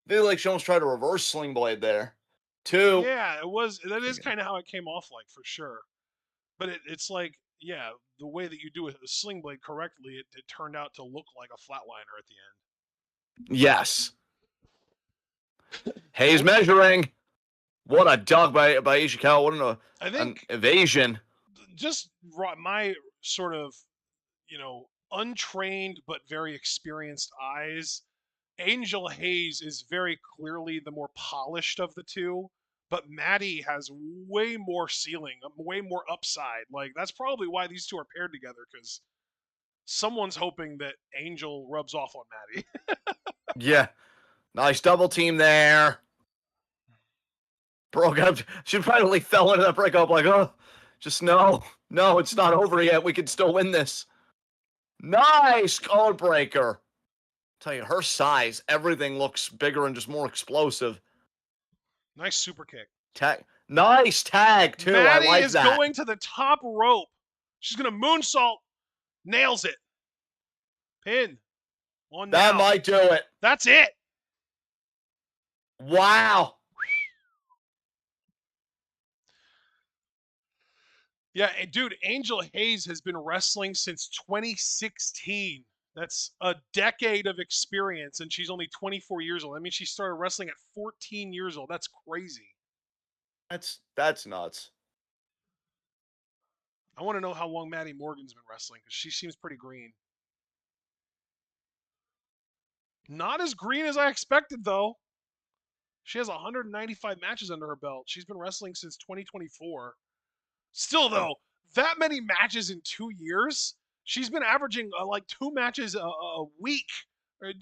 They like she almost tried a reverse sling blade there. Two. Yeah, it was. That is kind of how it came off like, for sure. But it's like, yeah, the way that you do a sling blade correctly, it turned out to look like a flatliner at the Yes. Hayes end. measuring. What a dog by Ishikawa. What I an think evasion. just my sort of, untrained but very experienced eyes, Angel Hayes is very clearly the more polished of the two, but Maddie has way more ceiling, way more upside. Like, that's probably why these two are paired together, because someone's hoping that Angel rubs off on Maddie. Yeah. Nice double team there. Broke up. She probably fell into that breakup like, oh, just no. No, it's not over yet. We can still win this. Nice code breaker. Tell you, her size, everything looks bigger and just more explosive. Nice super kick. Tag. Nice tag, too. I Maddie like is that. going to the top rope. She's going to moonsault. Nails it. Pin. One That now. might do it. That's it. Wow. Yeah, dude, Angel Hayes has been wrestling since 2016. That's a decade of experience, and she's only 24 years old. I mean, she started wrestling at 14 years old. That's crazy. That's nuts. I want to know how long Maddie Morgan's been wrestling, because she seems pretty green. Not as green as I expected, though. She has 195 matches under her belt. She's been wrestling since 2024. Still, though, that many matches in 2 years? She's been averaging like 2 matches a week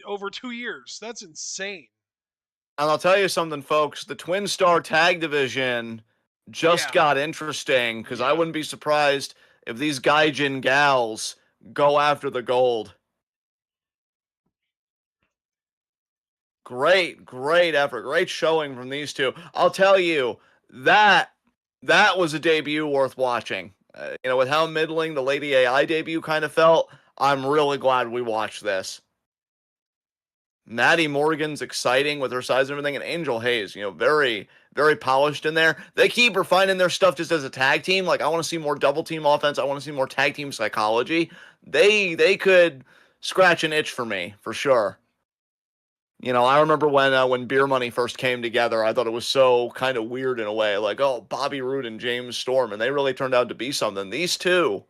over 2 years. That's insane. And I'll tell you something, folks. The Twin Star Tag Division just Yeah, got interesting because I yeah. wouldn't be surprised if these Gaijin gals go after the gold. Great effort. Great showing from these two. I'll tell you, that that was a debut worth watching. With how middling the Lady AI debut kind of felt, I'm really glad we watched this. Maddie Morgan's exciting with her size and everything, and Angel Hayes, very polished in there. They keep refining their stuff just as a tag team. Like I want to see more double team offense. I want to see more tag team psychology. They could scratch an itch for me for sure. I remember when Beer Money first came together, I thought it was so kind of weird in a way, like, oh, Bobby Roode and James Storm, and they really turned out to be something. These two,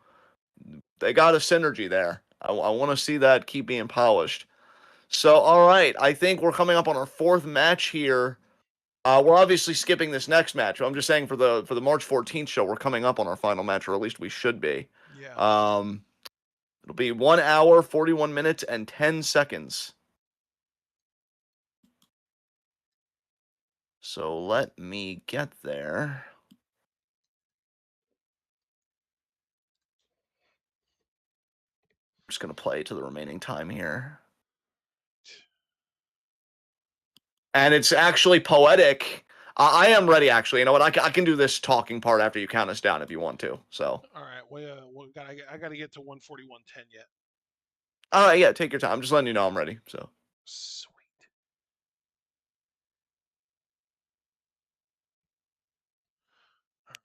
they got a synergy there. I want to see that keep being polished. So, all right, I think we're coming up on our fourth match here. We're obviously skipping this next match. I'm just saying for the March 14th show, we're coming up on our final match, or at least we should be. Yeah. Um, it'll be 1 hour, 41 minutes, and 10 seconds. So let me get there. Just gonna play to the remaining time here. And it's actually poetic. I am ready, actually. You know what? I can do this talking part after you count us down if you want to. So, All right. I gotta get to 141.10 yet. all right, yeah, take your time. I'm just letting you know I'm ready. So, Sweet. All right.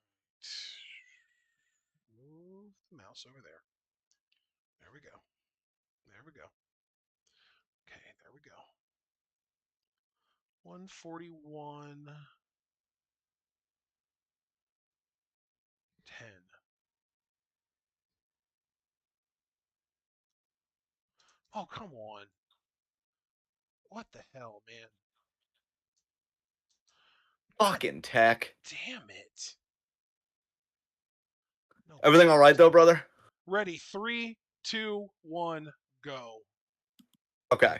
Move the mouse over there. There we go. There we go. Okay, there we go. 141.10. Oh, come on. What the hell, man? God fucking tech. damn it. No Everything all right bullshit. though, brother? Ready. Three, two, one, go. Okay.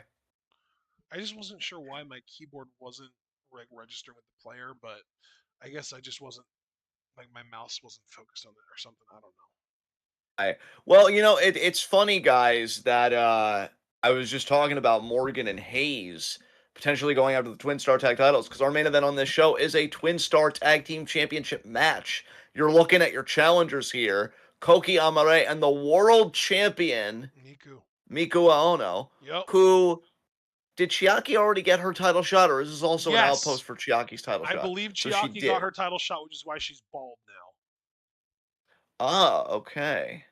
I just wasn't sure why my keyboard wasn't registered with the player, but I guess I just wasn't like my mouse wasn't focused on it or something. I don't know. I Well, it's funny, guys, that I was just talking about Morgan and Hayes potentially going after the Twin Star Tag titles because our main event on this show is a Twin Star Tag Team Championship match. You're looking at your challengers here, Koki Amare and the world champion Niku. Miku Aono, Yep. who did Chiaki already get her title shot, or is this also an Yes. outpost for Chiaki's title I shot? believe So she Chiaki got did. her title shot, which is why she's bald now. Ah, okay.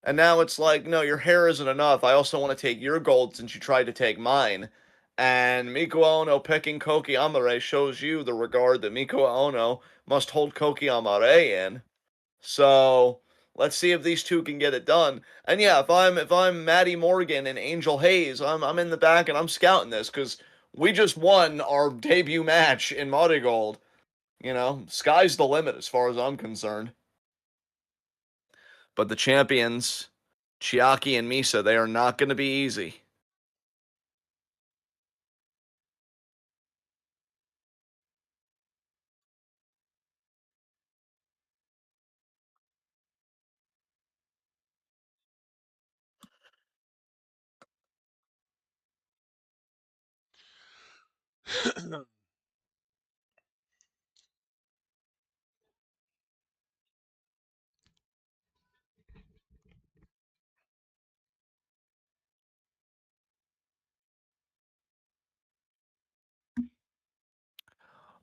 And now it's like, no, your hair isn't enough. I also want to take your gold since you tried to take mine. And Miku Ono picking Koki Amare shows you the regard that Miku Ono must hold Koki Amare in. So let's see if these two can get it done. And yeah, if I'm Maddie Morgan and Angel Hayes, I'm in the back and I'm scouting this because we just won our debut match in Marigold. Sky's the limit as far as I'm concerned. But the champions, Chiaki and Misa, they are not going to be easy.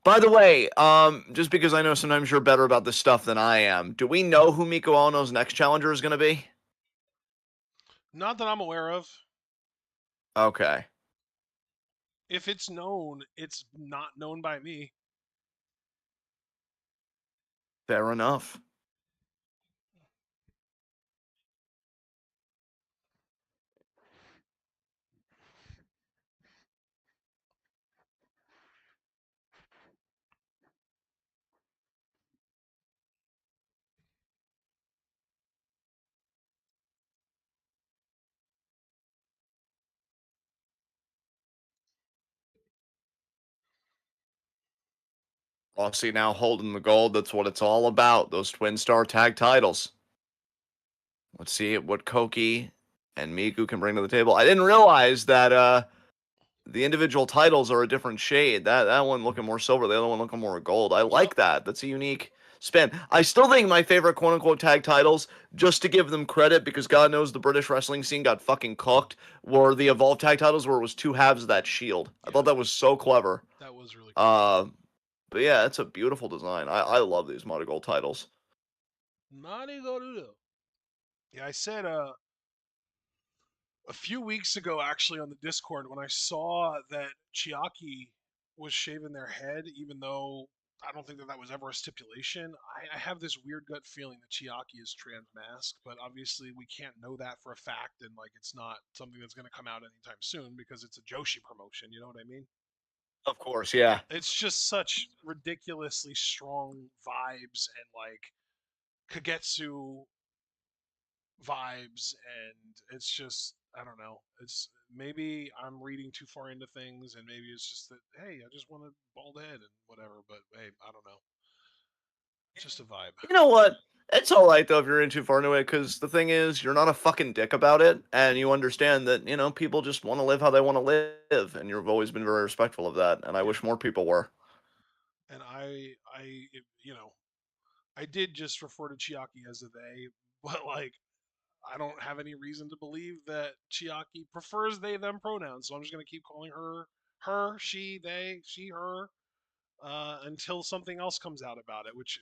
By the way, just because I know sometimes you're better about this stuff than I am, do we know who Miko Ono's next challenger is going to be? Not that I'm aware of. Okay, If it's known, it's not known by me. fair enough. Aussie now holding the gold. That's what it's all about. Those twin star tag titles. Let's see what Koki and Miku can bring to the table. I didn't realize that the individual titles are a different shade. That one looking more silver, the other one looking more gold. I Yep. like that. That's a unique spin. I still think my favorite quote unquote tag titles, just to give them credit, because God knows the British wrestling scene got fucking cooked, were the Evolve tag titles where it was two halves of that shield. I Yeah, thought that was so clever. that was really cool. Uh, but yeah, it's a beautiful design. I love these Motor Gold titles. Marigold. Yeah, I said a few weeks ago, actually, on the Discord, when I saw that Chiaki was shaving their head, even though I don't think that that was ever a stipulation, I have this weird gut feeling that Chiaki is trans mask, but obviously we can't know that for a fact, and like it's not something that's going to come out anytime soon because it's a Joshi promotion. You know what I mean? Of course, yeah. It's just such ridiculously strong vibes and like Kagetsu vibes, and it's just I don't know. It's maybe I'm reading too far into things, and maybe it's just that hey, I just want a bald head and whatever. But hey, I don't know. It's just a vibe. You know what? It's all right though if you're in too far into it, because the thing is, you're not a fucking dick about it, and you understand that people just want to live how they want to live, and you've always been very respectful of that, and I Yeah, wish more people were. and you know, I did just refer to Chiaki as a they, but like I don't have any reason to believe that Chiaki prefers they them pronouns, so I'm just gonna keep calling her her, she, they, she, her, until something else comes out about it, which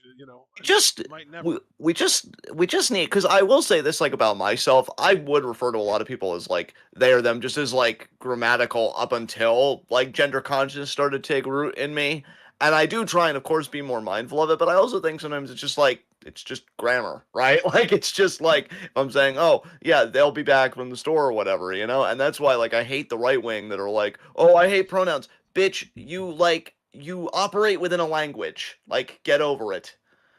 Just might we, never. we just need, because I will say this, like, about myself, I would refer to a lot of people as like they or them, just as like grammatical, up until like gender consciousness started to take root in me. And I do try and of course be more mindful of it, but I also think sometimes it's just grammar, right? Like, it's just like if I'm saying, oh yeah, they'll be back from the store or whatever, and that's why, like, I hate the right wing that are like, oh, I hate pronouns. Bitch, you operate within a language. Like, get over it.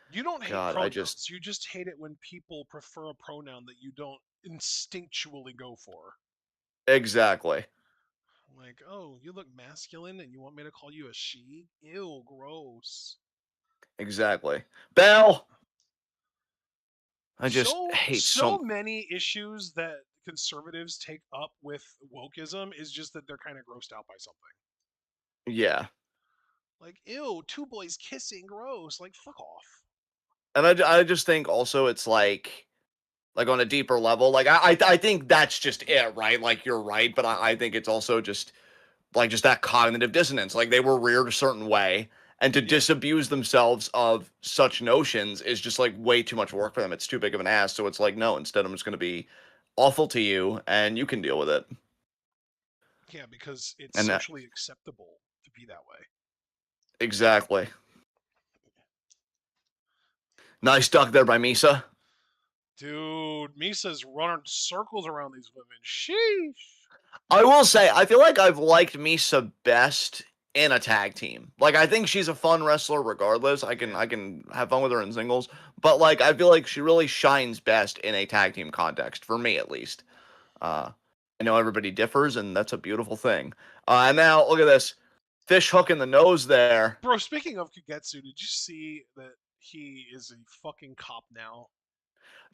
You don't hate God, I just pronouns. You just hate it when people prefer a pronoun that you don't instinctually go for. exactly. Like, oh, you look masculine and you want me to call you a she? Ew, gross. Exactly. Bell, I just hate So some. many issues that conservatives take up with wokeism is just that they're kind of grossed out by something. Yeah. Like, ew, two boys kissing, gross. Like, fuck off. And I just think also it's like on a deeper level, like I think that's just it, right? Like, you're right, but I think it's also just like just that cognitive dissonance. Like, they were reared a certain way, and to Yeah, disabuse themselves of such notions is just like way too much work for them. It's too big of an ass. So it's like, no, instead I'm just gonna be awful to you and you can deal with it. yeah, because it's And socially acceptable to be that way. exactly. Nice duck there by Misa. Dude, Misa's running circles around these women. Sheesh. I will say, I feel like I've liked Misa best in a tag team. Like, I think she's a fun wrestler regardless. I can Yeah. I can have fun with her in singles, but like I feel like she really shines best in a tag team context, for me at least. Uh, I know everybody differs, and that's a beautiful thing. And now look at this fish hook in the nose there, Bro, speaking of Kagetsu, did you see that he is a fucking cop now?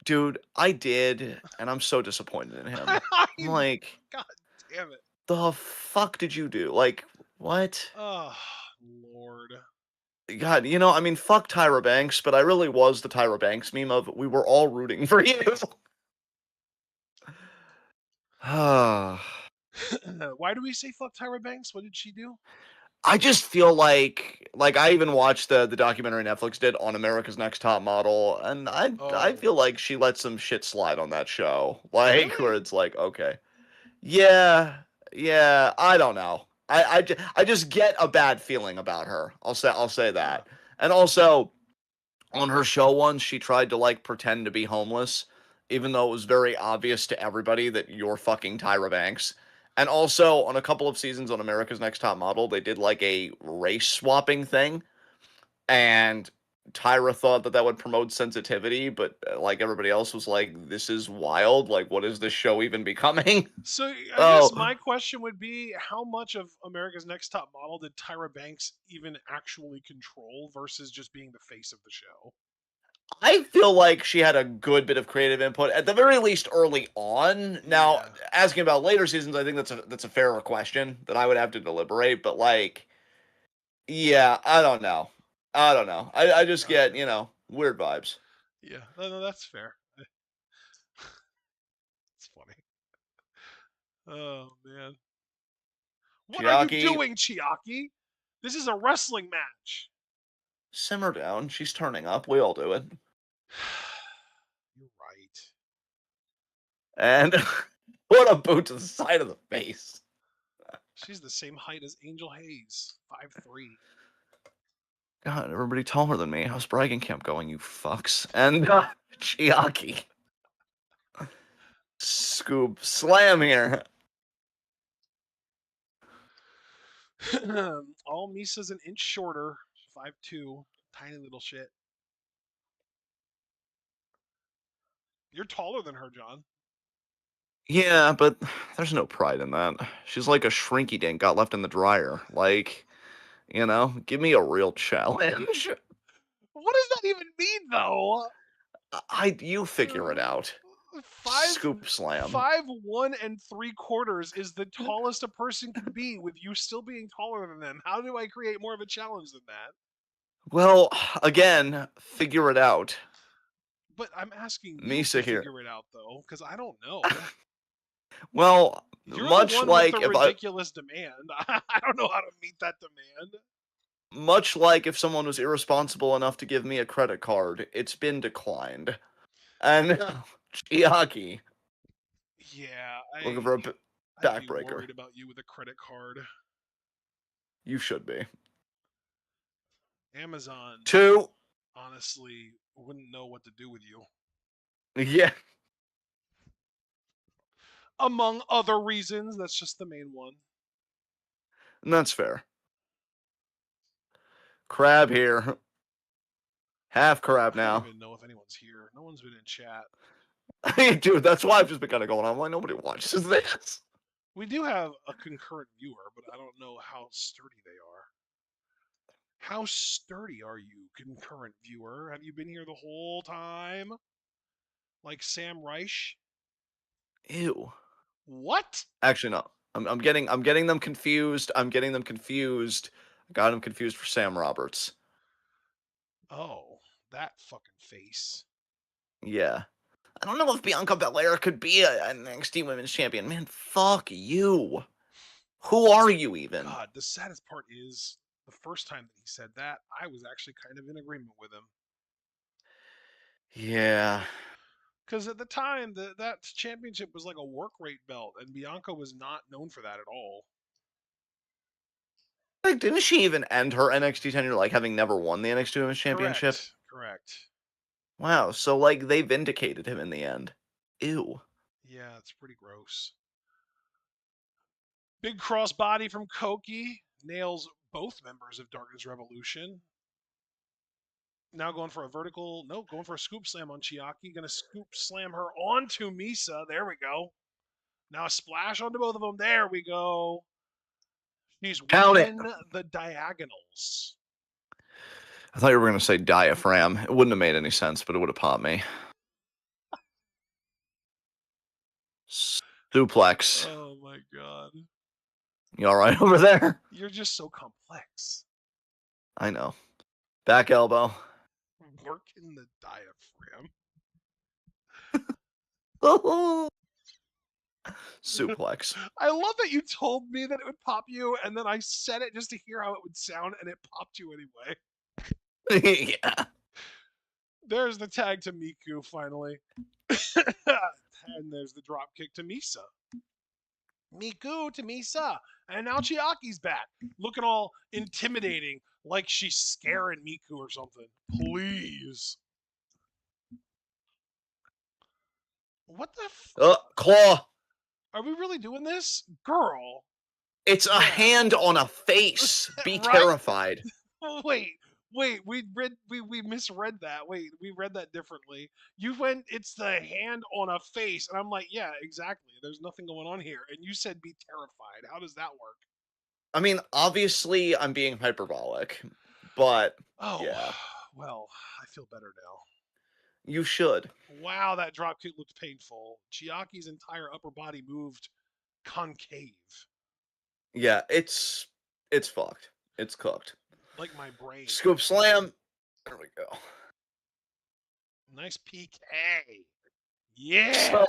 dude. I did, and I'm so disappointed in him. I I'm mean, like, god damn it. the fuck did you do? Like, what? Oh, Lord. God, I mean, fuck Tyra Banks, but I really was the Tyra Banks meme of we were all rooting for you. I Why do we say fuck Tyra Banks? What did she do? just feel like I even watched the documentary Netflix did on America's Next Top Model, and I Oh, feel like she let some shit slide on that show. Like, where really? it's like, okay, yeah, yeah, I don't know. I just get a bad feeling about her. I'll say Huh. that. And also, on her show once, she tried to like pretend to be homeless, even though it was very obvious to everybody that you're fucking Tyra Banks. And also, on a couple of seasons on America's Next Top Model, they did like a race swapping thing. And Tyra thought that that would promote sensitivity, but like everybody else was like, "This is wild. Like, what is this show even becoming?" So I guess Oh, my question would be, how much of America's Next Top Model did Tyra Banks even actually control versus just being the face of the show? I feel like she had a good bit of creative input at the very least early on. Now, Yeah, asking about later seasons, I think that's a fairer question that I would have to deliberate. But like, yeah, I don't know. I don't know. I just get, gotcha. weird vibes. Yeah, no, that's fair. It's funny. Oh man, what are you Chiaki, doing, Chiaki? This is a wrestling match. simmer down. She's turning up. We all do it. You're right. And what a boot to the side of the face. She's the same height as Angel Hayes, 5'3". God, everybody taller than me. How's bragging camp going, you fucks? And Chiaki. Scoop slam here. All Misa's an inch shorter, 5'2", tiny little shit. You're taller than her, John. Yeah, but there's no pride in that. She's like a shrinky dink got left in the dryer. Like, give me a real challenge. What does that even mean, though? You figure it out. Five, Scoop slam. 5'1 3/4" is the tallest a person can be, with you still being taller than them. How do I create more of a challenge than that? Well, again, figure it out. But I'm asking you to Misa here. figure it out, though, because I don't know. Well, You're the much one with like the if I ridiculous demand. I don't know how to meet that demand. much like if someone was irresponsible enough to give me a credit card, it's been declined. And Chiaki Yeah, looking for a I'd be backbreaker. worried about you with a credit card. You should be. Amazon, Two. honestly, wouldn't know what to do with you. Yeah, Among other reasons, that's just the main one. that's fair. Crab here. Half crab I don't now. even know if anyone's here. No one's been in chat. Dude, that's why I've just been kind of going on. I'm like, nobody watches this. We do have a concurrent viewer, but I don't know how sturdy they are. How sturdy are you, concurrent viewer? Have you been here the whole time? Like Sam Reich? Ew. What? Actually, no. I'm getting them confused. I'm getting them confused. I got them confused for Sam Roberts. Oh, that fucking face. Yeah. I don't know if Bianca Belair could be an NXT Women's Champion. Man, fuck you. Who are you even? God, the saddest part is the first time that he said that, I was actually kind of in agreement with him. Yeah. Because at the time, that championship was like a work rate belt, and Bianca was not known for that at all. Like, didn't she even end her NXT tenure like having never won the NXT Women's Championship? Correct. Correct. Wow. So like they vindicated him in the end. Ew. Yeah, it's pretty gross. Big crossbody from Koki nails both members of Darkness Revolution. Now going for a vertical, nope, going for a scoop slam on Chiaki. Gonna scoop slam her onto Misa. There we go. Now a splash onto both of them. There we go. She's Count it. working the diagonals. I thought you were going to say diaphragm. It wouldn't have made any sense, but it would have popped me. Suplex. Oh my god. You all right over there? You're just so complex. I know. Back elbow. Working the diaphragm. Suplex. I love that you told me that it would pop you, and then I said it just to hear how it would sound, and it popped you anyway. Yeah. There's the tag to Miku finally. And there's the drop kick to Misa. Miku to Misa. And now Chiaki's back. Looking all intimidating, like she's scaring Miku or something. Please. What the Claw. Are we really doing this? Girl. It's a Yeah. hand on a face. Be Right? terrified. Wait. Wait, we misread that. Wait, we read that differently. You went, it's the hand on a face, and I'm like, yeah, exactly. There's nothing going on here. And you said be terrified. How does that work? I mean, obviously, I'm being hyperbolic, but Oh, yeah, well, I feel better now. you should. Wow, that drop kick looked painful. Chiaki's entire upper body moved concave, Yeah, it's fucked. It's cooked. like my brain. Scoop slam. There we go. Nice PK. Yeah. So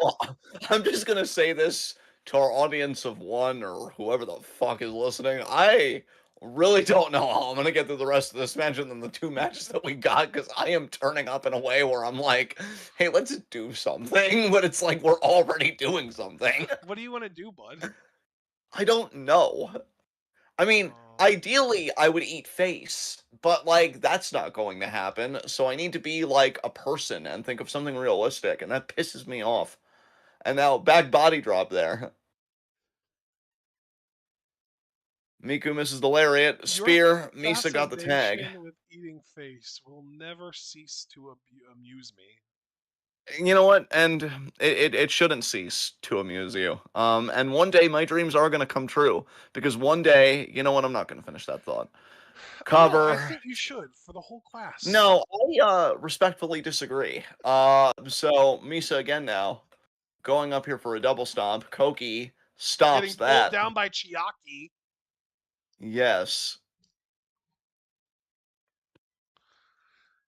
I'm just gonna say this to our audience of one or whoever the fuck is listening. I really don't know how I'm gonna get through the rest of this match and then the two matches that we got because I am turning up in a way where I'm like, hey, let's do something, but it's like we're already doing something. What do you want to do, bud? I don't know. I mean, Oh, ideally, I would eat face, but like that's not going to happen. So I need to be like a person and think of something realistic, and that pisses me off. And now back body drop there. Miku misses the lariat. your Spear. Misa got the tag. fascination with eating face will never cease to amuse me. You know what? And it shouldn't cease to amuse you. And one day my dreams are gonna come true because one day, you know what? I'm not gonna finish that thought. No, I Cover. think you should for the whole class. No, I respectfully disagree. So Misa again now going up here for a double stomp. Koki stops Getting pulled that. down by Chiaki. Yes.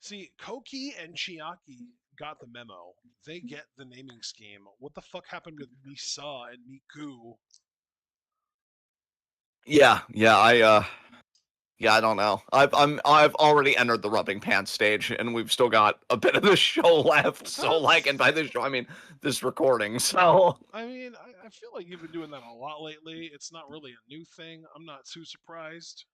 See, Koki and Chiaki got the memo. They get the naming scheme. What the fuck happened with Misa and Miku? Yeah, yeah, yeah, I don't know. I've already entered the rubbing pants stage, and we've still got a bit of the show left. So like, and by this show I mean this recording. So I mean, I feel like you've been doing that a lot lately. It's not really a new thing. I'm not too surprised.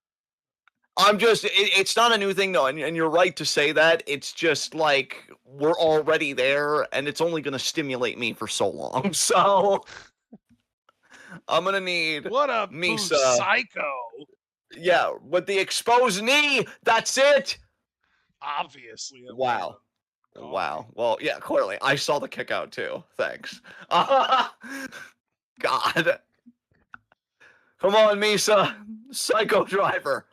I'm just it's not a new thing though, and you're right to say that. It's just like we're already there, and it's only gonna stimulate me for so long. So I'm gonna need What a boost, Misa. psycho! Yeah, with the exposed knee. That's it. Obviously, it Wow. wasn't. God. Wow. Well, yeah, clearly. I saw the kick out too. Thanks. God. Come on, Misa. Psycho driver.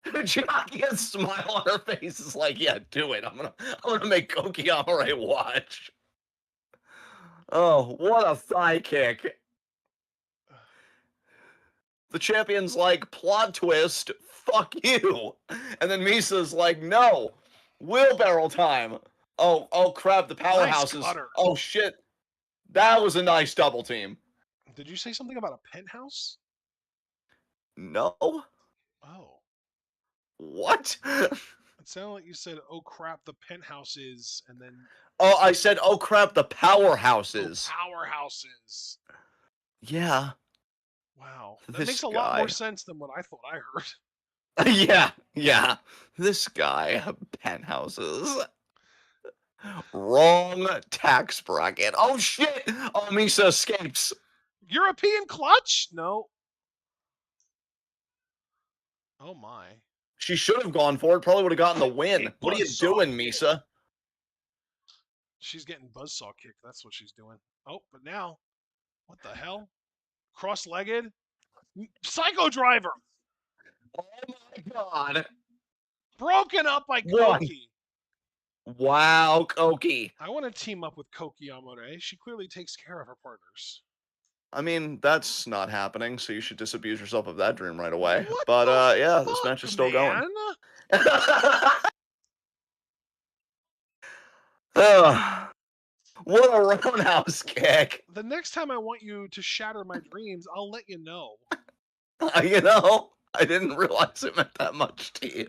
Chiaki's smile on her face is like, yeah, do it. I'm gonna make Koki Amare watch. Oh, what a thigh kick. The champion's like, plot twist, fuck you. And then Misa's like, no, wheelbarrow time. Oh crap, the Nice powerhouses. cutter. Oh shit. That was a nice double team. Did you say something about a penthouse? No? Oh. What? It sounded like you said, oh crap, the penthouse is, and then. Oh, I said, oh crap, the Oh, powerhouses. powerhouses. Yeah, Wow. That this makes a lot more guy. sense than what I thought I heard. Yeah. This guy. Penthouses. Wrong tax bracket. Oh shit! Oh, Misa escapes. European clutch? No. Oh my. She should have gone for it. Probably would have gotten the win. A What are you buzzsaw doing, kick. Misa? She's getting buzzsaw kicked. That's what she's doing. Oh, but now, what the hell? Cross-legged? Psycho driver! Oh my god. Broken up by One. Koki. Wow, Koki. I want to team up with Koki Amore. She clearly takes care of her partners. I mean, that's not happening, so you should disabuse yourself of that dream right away. What But the yeah, this fuck, match is still man? going. Ugh. What a roundhouse kick. The next time I want you to shatter my dreams, I'll let you know. You know, I didn't realize it meant that much to you.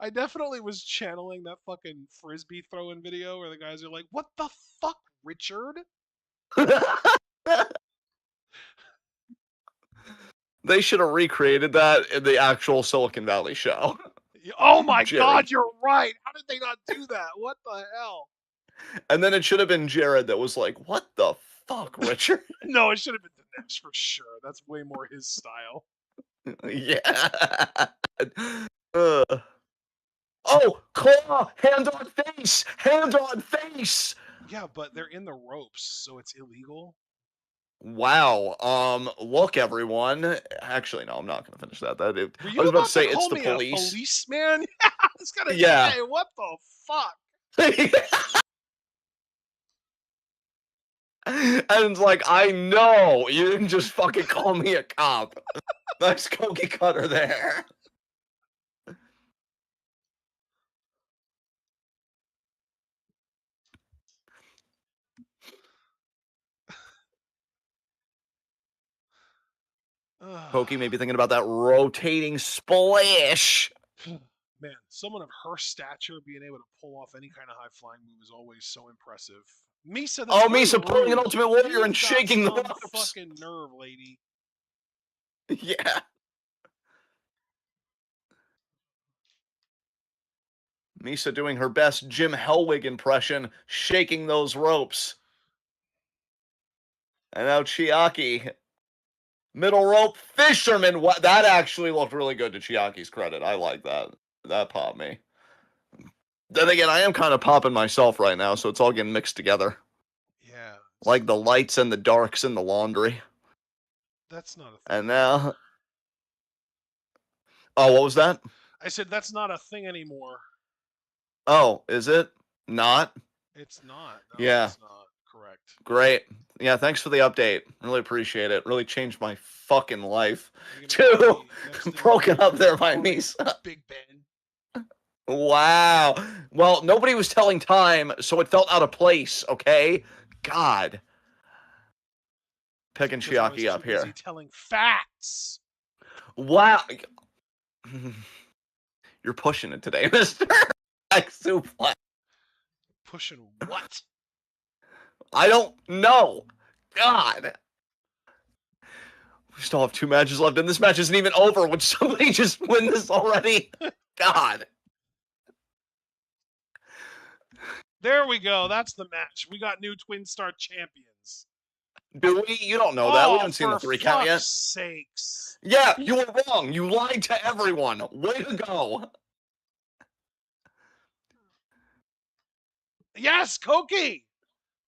I definitely was channeling that fucking frisbee throwing video where the guys are like, "What the fuck, Richard?" They should have recreated that in the actual Silicon Valley show. Oh my Jerry. god, you're right. How did they not do that? What the hell? And then it should have been Jared that was like, what the fuck, Richard? No, it should have been smash for sure. That's way more his style. Yeah. Ugh. Oh, claw! Hand on face! Hand on face! Yeah, but they're in the ropes, so it's illegal. Wow. Look, everyone. Actually, no, I'm not gonna finish that. Were I you was about to about to say it's call the me a police. policeman? Yeah, I was gonna Yeah. say, what the fuck? And it's like, I know you didn't just fucking call me a cop. Nice cookie cutter there. Pokey may be thinking about that rotating splash. Man, someone of her stature being able to pull off any kind of high flying move is always so impressive. Misa, that's Oh, very Misa pulling an rude. Ultimate Warrior and You've got shaking the some ropes. fucking nerve, lady. Yeah. Misa doing her best Jim Hellwig impression, shaking those ropes. And now Chiaki. Middle rope fisherman. What? That actually looked really good to Chiaki's credit. I like that. That popped me. Then again, I am kind of popping myself right now, so it's all getting mixed together. Yeah. Like the lights and the darks in the laundry. That's not a thing And anymore. now. Oh, what was that? I said that's not a thing anymore. Oh, is it? Not? It's not. No, Yeah. it's not. Correct. Great. Yeah, thanks for the update. Really appreciate it. Really changed my fucking life. You're gonna call Two, me next thing you broken know, up you're there gonna by call me. me Big Ben. Wow. Well, nobody was telling time, so it felt out of place, okay? God. Picking Because I was Chiaki too up busy here. telling facts. Wow. You're pushing it today, mister. Like suplex. Pushing what? I don't know. God. We still have 2 matches left, and this match isn't even over. Would somebody just win this already? God. There we go. That's the match. We got new Twin Star champions. Do we? You don't know that. We Oh, haven't seen the for 3 count fuck's yet. sakes. Yeah, you were wrong. You lied to everyone. Way to go. Yes, Koki.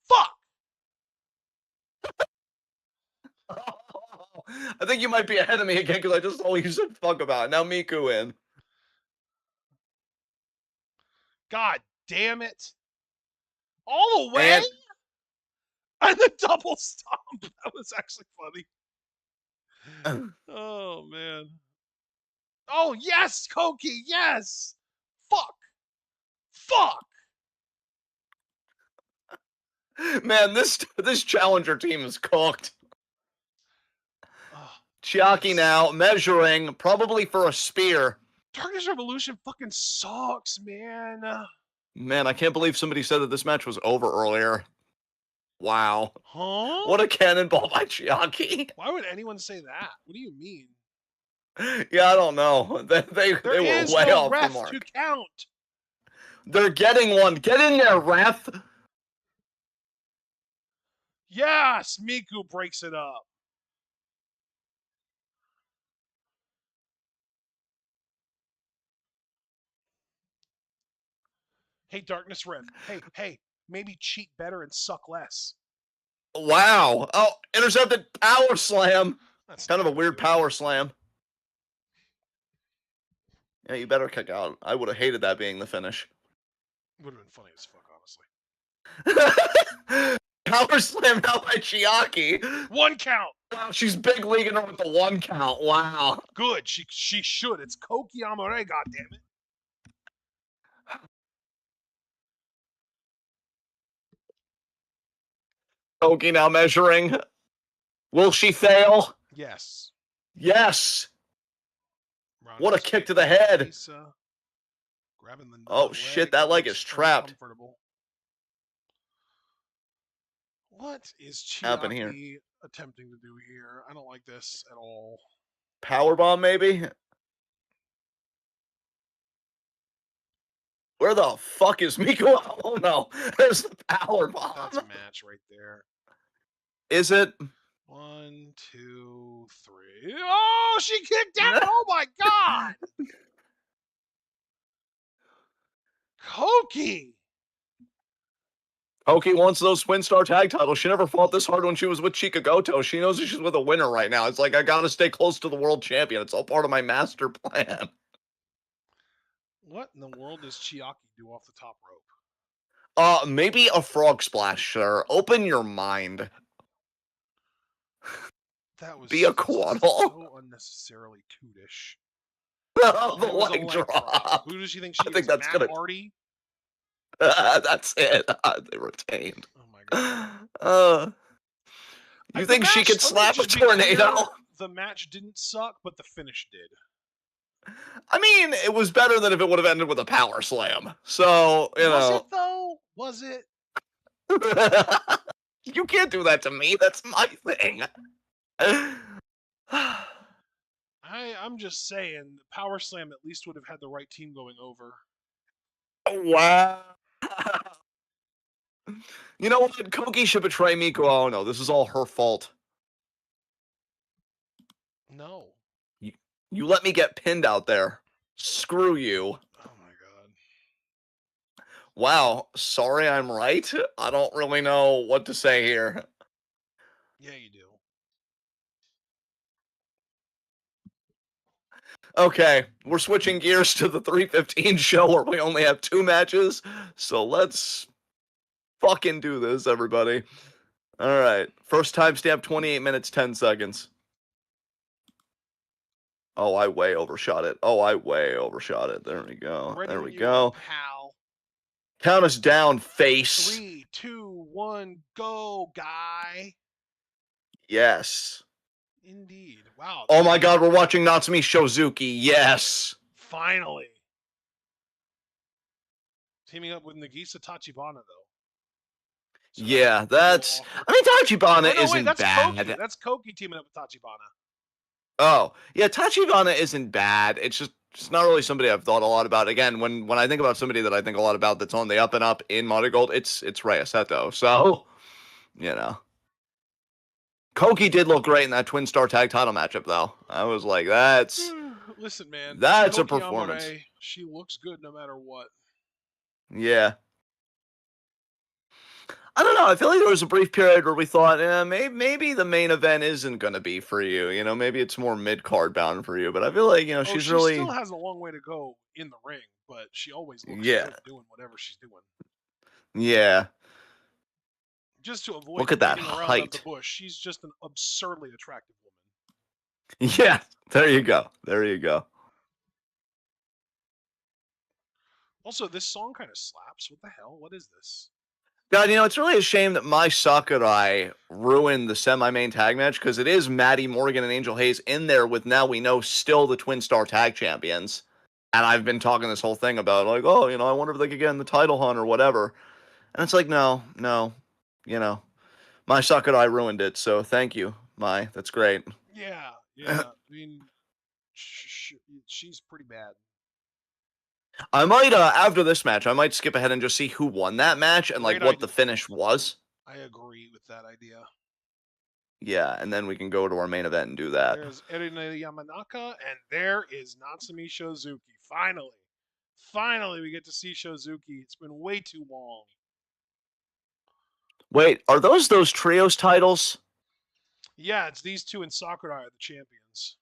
Fuck. I think you might be ahead of me again because I just saw you said fuck about it. Now Miku in. God damn it. All the way? And And the double stomp. That was actually funny. Oh, man. Oh, yes, Koki. Yes. Fuck. Fuck. man, this challenger team is cooked. Oh, Chiaki now measuring, probably for a spear. Darkness Revolution fucking sucks, man. Man, I can't believe somebody said that this match was over earlier. Wow. Huh? What a cannonball by Chiaki. Why would anyone say that? What do you mean? Yeah, I don't know. They There were is way no off the ref mark. to count. They're getting one. Get in there, ref. Yes, Miku breaks it up. Hey, Darkness Rev. Hey, maybe cheat better and suck less. Wow. Oh, intercepted power slam. That's Kind of a not weird good. power slam. Yeah, you better kick out. I would have hated that being the finish. Would have been funny as fuck, honestly. Power slam out by Chiaki. 1 count. Wow, she's big leaguing her with the 1 count. Wow. Good. She should. It's Koki Amore, goddammit. Koki now measuring. Will she fail? Yes. Yes. Roundhouse What a kick to the by head. Misa. Grabbing the Oh shit, that leg is trapped. Uncomfortable. What is Happen here. Chiaki attempting to do here? I don't like this at all. Powerbomb maybe? Where the fuck is Miko? Oh no, there's the powerbomb. That's a match right there. Is it? 1, 2, 3. Oh, she kicked out. Oh my God. Koki. Koki wants those Twin Star tag titles. She never fought this hard when she was with Chika Goto. She knows that she's with a winner right now. It's like, I gotta stay close to the world champion. It's all part of my master plan. What in the world does Chiaki do off the top rope? Maybe a frog splash, sir. Open your mind. That was Be a just quaddle. so unnecessarily tootish. The And it was a leg leg drop. drop. Who does she think she I think is? that's Matt gonna. Hardy? That's it. They retained. Oh my God. You The think she match, could let me slap a just be tornado? clear, the match didn't suck, but the finish did. I mean, it was better than if it would have ended with a power slam. So, Was it though? Was it? You can't do that to me. That's my thing. I'm just saying, the power slam at least would have had the right team going over. Wow. You know what? Koki should betray Miku. Oh no, this is all her fault. No. You let me get pinned out there. Screw you. Oh my God. Wow, sorry I'm right. I don't really know what to say here. Yeah, you do. Okay, we're switching gears to the 315 show where we only have 2 matches. So let's fucking do this, everybody. All right, first timestamp 28 minutes 10 seconds. Oh, I way overshot it. Oh, I way overshot it. There we go. Ready There when we you are, go. pal. Count us down, face. 3, 2, 1, go, guy. Yes. Indeed. Wow. Oh my god, we're watching Natsumi Shozuki. Yes. Finally. Teaming up with Nagisa Tachibana, though. So Yeah, be a little that's. awkward. I mean, Tachibana Oh, no, wait. isn't That's Koki. bad. That's Koki teaming up with Tachibana. Oh, yeah, Tachibana isn't bad. It's just not really somebody I've thought a lot about. Again, when I think about somebody that I think a lot about that's on the up and up in MARIGOLD, it's Rei Aseto. So, you know. Koki did look great in that Twin Star Tag title matchup, though. I was like, Listen, man. that's a Koki performance. Amare, she looks good no matter what. Yeah. I don't know. I feel like there was a brief period where we thought, maybe the main event isn't going to be for you. You know, maybe it's more mid card bound for you. But I feel like, Oh, she's she still really, has a long way to go in the ring, but she always looks yeah, good doing whatever she's doing. yeah. Just to avoid Look at that beating around of the height. bush, she's just an absurdly attractive woman. Yeah, there you go. There you go. Also, this song kind of slaps. What the hell? What is this? God, it's really a shame that my Sakurai ruined the semi-main tag match because it is Maddie Morgan and Angel Hayes in there with now we know still the Twin Star Tag Champions. And I've been talking this whole thing about like, oh, I wonder if they could get in the title hunt or whatever. And it's like, no, you know, my Sakurai ruined it. So thank you, Mai. That's great. Yeah, yeah. I mean, she's pretty bad. I might, after this match, I might skip ahead and just see who won that match and like Great what the idea. finish was. I agree with that idea. Yeah, and then we can go to our main event and do that. There's Erina Yamanaka, and there is Natsumi Shozuki. Finally. Finally, we get to see Shozuki. It's been way too long. Wait, are those trios titles? Yeah, it's these two and Sakurai are the champions.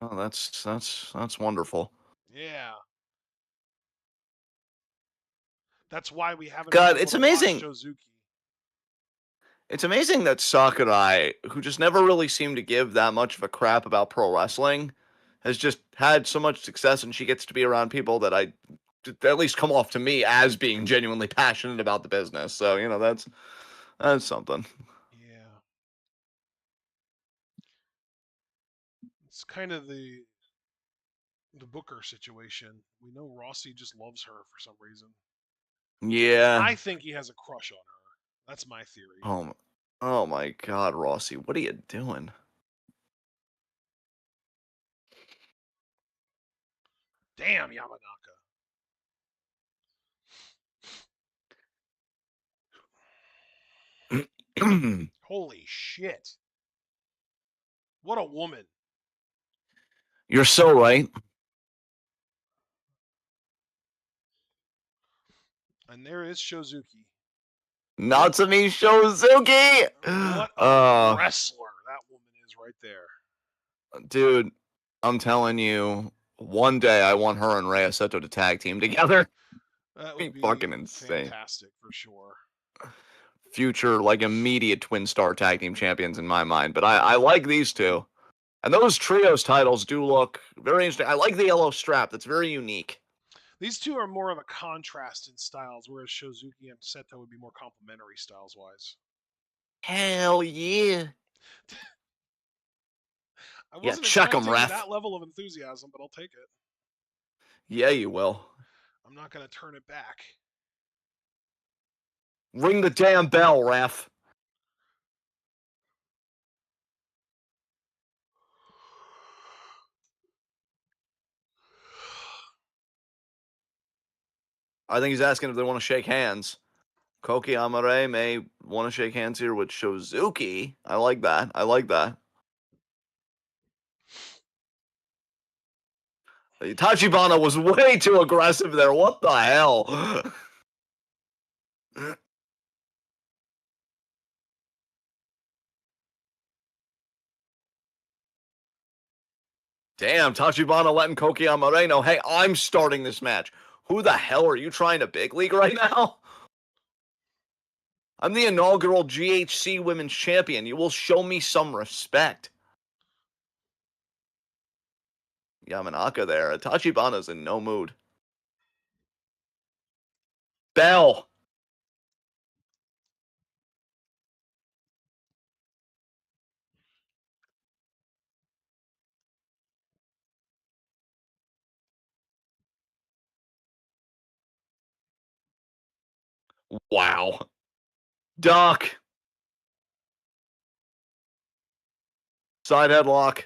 Oh, that's wonderful. Yeah. That's why we haven't been God, able it's to watch amazing. Shozuki. It's amazing that Sakurai, who just never really seemed to give that much of a crap about pro wrestling, has just had so much success, and she gets to be around people that I at least come off to me as being genuinely passionate about the business. So that's something. Yeah. It's kind of the Booker situation. We know Rossi just loves her for some reason. Yeah. I think he has a crush on her. That's my theory. Oh my God, Rossi, what are you doing? Damn, Yamanaka. Holy shit. What a woman. You're so right. And there is Shozuki. Natsumi Shozuki! What a Uh, wrestler that woman is right there. dude, I'm telling you, one day I want her and Rhea Seto to tag team together. That would Be be fucking insane. fantastic for sure. Future, like, immediate twin star tag team champions in my mind. But I like these two. And those trios titles do look very interesting. I like the yellow strap. That's very unique. These two are more of a contrast in styles, whereas Shozuki and Seto would be more complementary styles wise. Hell yeah. I Yeah, wasn't check 'em, expecting ref. that level of enthusiasm, but I'll take it. Yeah, you will. I'm not going to turn it back. Ring the damn bell, ref. I think he's asking if they want to shake hands. Koki Amare may want to shake hands here with Shozuki. I like that. I like that. Tachibana was way too aggressive there. What the hell? Damn, Tachibana letting Koki Amare know, hey, I'm starting this match. Who the hell are you trying to big league right now? I'm the inaugural GHC Women's Champion. You will show me some respect. Yamanaka there. Tachibana's in no mood. Bell. Wow. Duck. Side headlock.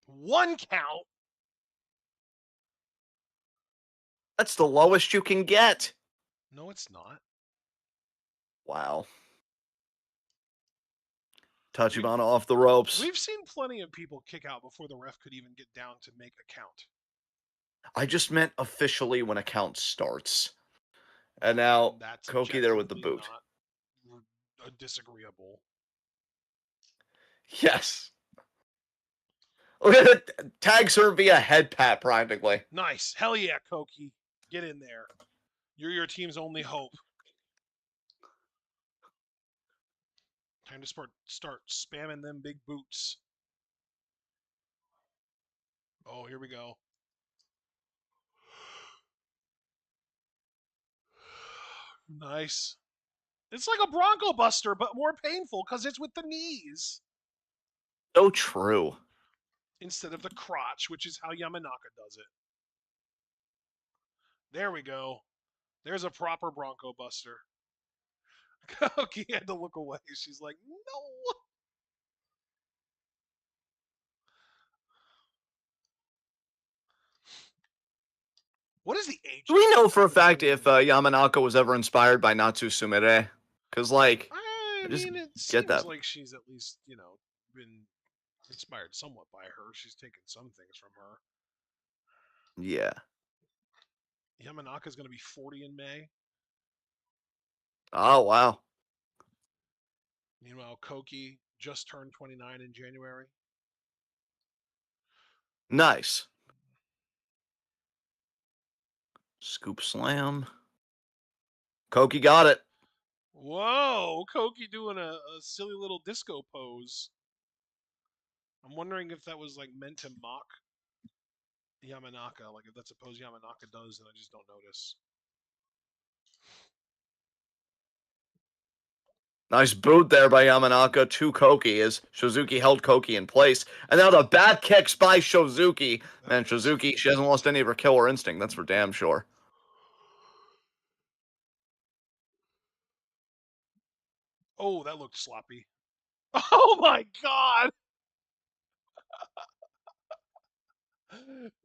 One count. That's the lowest you can get. No, it's not. Wow. We've Tachibana off the ropes. we've seen plenty of people kick out before the ref could even get down to make a count. I just meant officially when a count starts. And now That's Koki there with the objectively boot. not disagreeable. Yes. Look at it. Tags her via head pat practically. Nice. Hell yeah, Koki. Get in there. You're your team's only hope. Time to start spamming them big boots. Oh, here we go. Nice. It's like a Bronco Buster, but more painful because it's with the knees So true. instead of the crotch, which is how Yamanaka does it. There we go. There's a proper Bronco Buster. Koki had to look away. She's like, no. What is the age Do we know for a fact between? if Yamanaka was ever inspired by Natsu Sumire? Because, like, I I just mean, it get seems that. like she's at least, been inspired somewhat by her. She's taken some things from her. Yeah. Yamanaka's going to be 40 in May. Oh, wow. Meanwhile, Koki just turned 29 in January. Nice. Scoop slam. Koki got it. Whoa, Koki doing a silly little disco pose. I'm wondering if that was like meant to mock Yamanaka. Like if that's a pose Yamanaka does, and I just don't notice. Nice boot there by Yamanaka to Koki as Shizuki held Koki in place. And now the back kicks by Shizuki. That Man, was. Shizuki, she hasn't lost any of her killer instinct. That's for damn sure. Oh, that looked sloppy. Oh my god!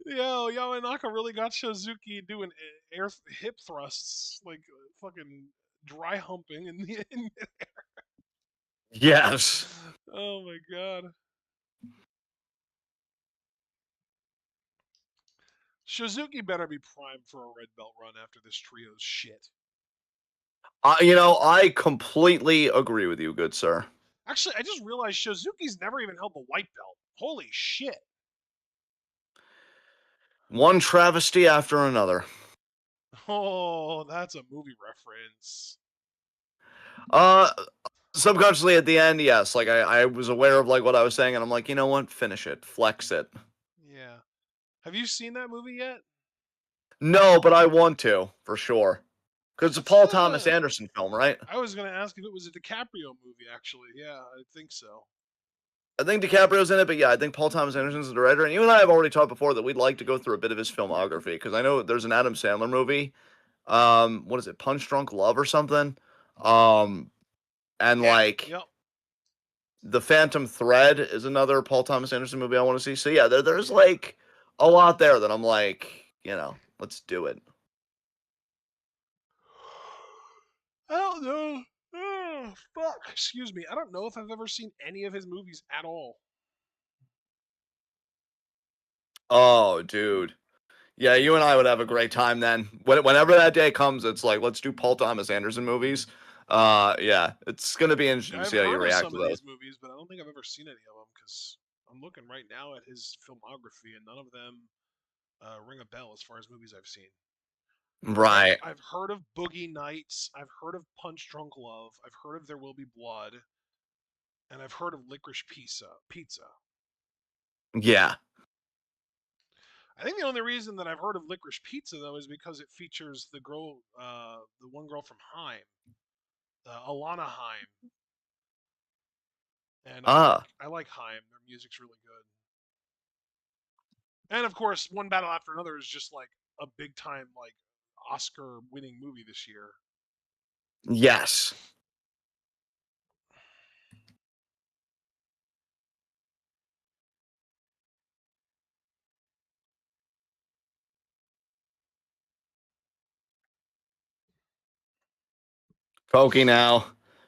Yo, Yamanaka really got Shizuki doing air hip thrusts, like fucking dry humping in Yes. Oh my god. Shizuki better be primed for a red belt run after this trio's shit. I completely agree with you, good sir. Actually, I just realized Shizuki's never even held the white belt. Holy shit. One travesty after another. Oh, that's a movie reference. Uh, Subconsciously at the end, yes. Like I was aware of like what I was saying, and I'm like, you know what? Finish it, flex it. Yeah. Have you seen that movie yet? No, but I want to for sure. Because it's a It's Paul Thomas Anderson film, right? I was gonna ask if it was a DiCaprio movie. Actually, yeah, I think so. I think DiCaprio's in it, but yeah, I think Paul Thomas Anderson's the director. And you and I have already talked before that we'd like to go through a bit of his filmography because I know there's an Adam Sandler movie. What is it? Punch Drunk Love or something? Um, and Yeah. like Yep. The Phantom Thread is another Paul Thomas Anderson movie I want to see. So yeah, there's Yeah. like a lot there that I'm like, let's do it. I don't know. Oh, fuck. Excuse me. I don't know if I've ever seen any of his movies at all. Oh, dude. Yeah, you and I would have a great time then. Whenever that day comes, it's like let's do Paul Thomas Anderson movies. Yeah, it's gonna be interesting to I've see how you heard of react some to of those. these movies, but I don't think I've ever seen any of them because I'm looking right now at his filmography and none of them ring a bell as far as movies I've seen. Right. I've heard of Boogie Nights. I've heard of Punch Drunk Love. I've heard of There Will Be Blood, and I've heard of Licorice Pizza. Pizza. Yeah. I think the only reason that I've heard of Licorice Pizza though is because it features the one girl from Haim, Alana Haim, and Ah. I like Haim. Their music's really good. And of course, One Battle After Another is just like a big time like Oscar winning movie this year. Yes. Koki now.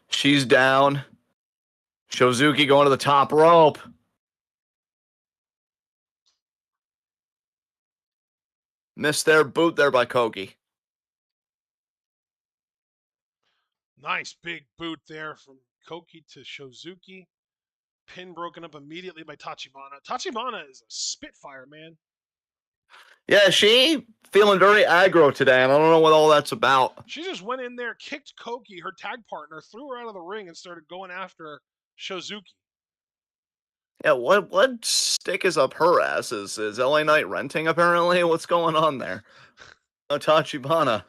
She's down. Shozuki going to the top rope. Missed their boot there by Koki. Nice big boot there from Koki to Shozuki. Pin broken up immediately by Tachibana. Tachibana is a spitfire, man. Yeah, she feeling very aggro today, and I don't know what all that's about. She just went in there, kicked Koki, her tag partner, threw her out of the ring, and started going after Shozuki. Yeah, what stick is up her ass? Is LA Knight renting apparently? What's going on there? Oh, Tachibana.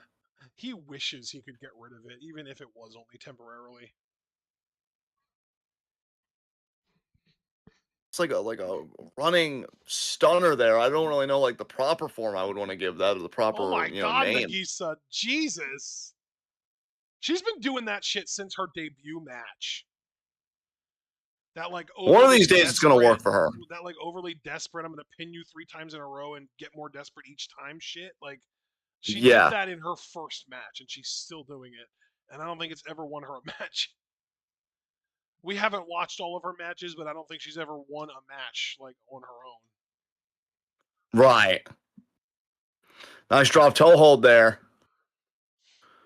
He wishes he could get rid of it, even if it was only temporarily. It's like a running stunner there. I don't really know like the proper form I would want to give that or the Oh proper, my god, name. Nagisa. Jesus. She's been doing that shit since her debut match. That like One of overly these days it's gonna desperate, work for her. that like overly desperate, I'm gonna pin you 3 times in a row and get more desperate each time shit. Like she did Yeah. that in her first match and she's still doing it. And I don't think it's ever won her a match. We haven't watched all of her matches, but I don't think she's ever won a match like on her own. Right. Nice drop toe hold there.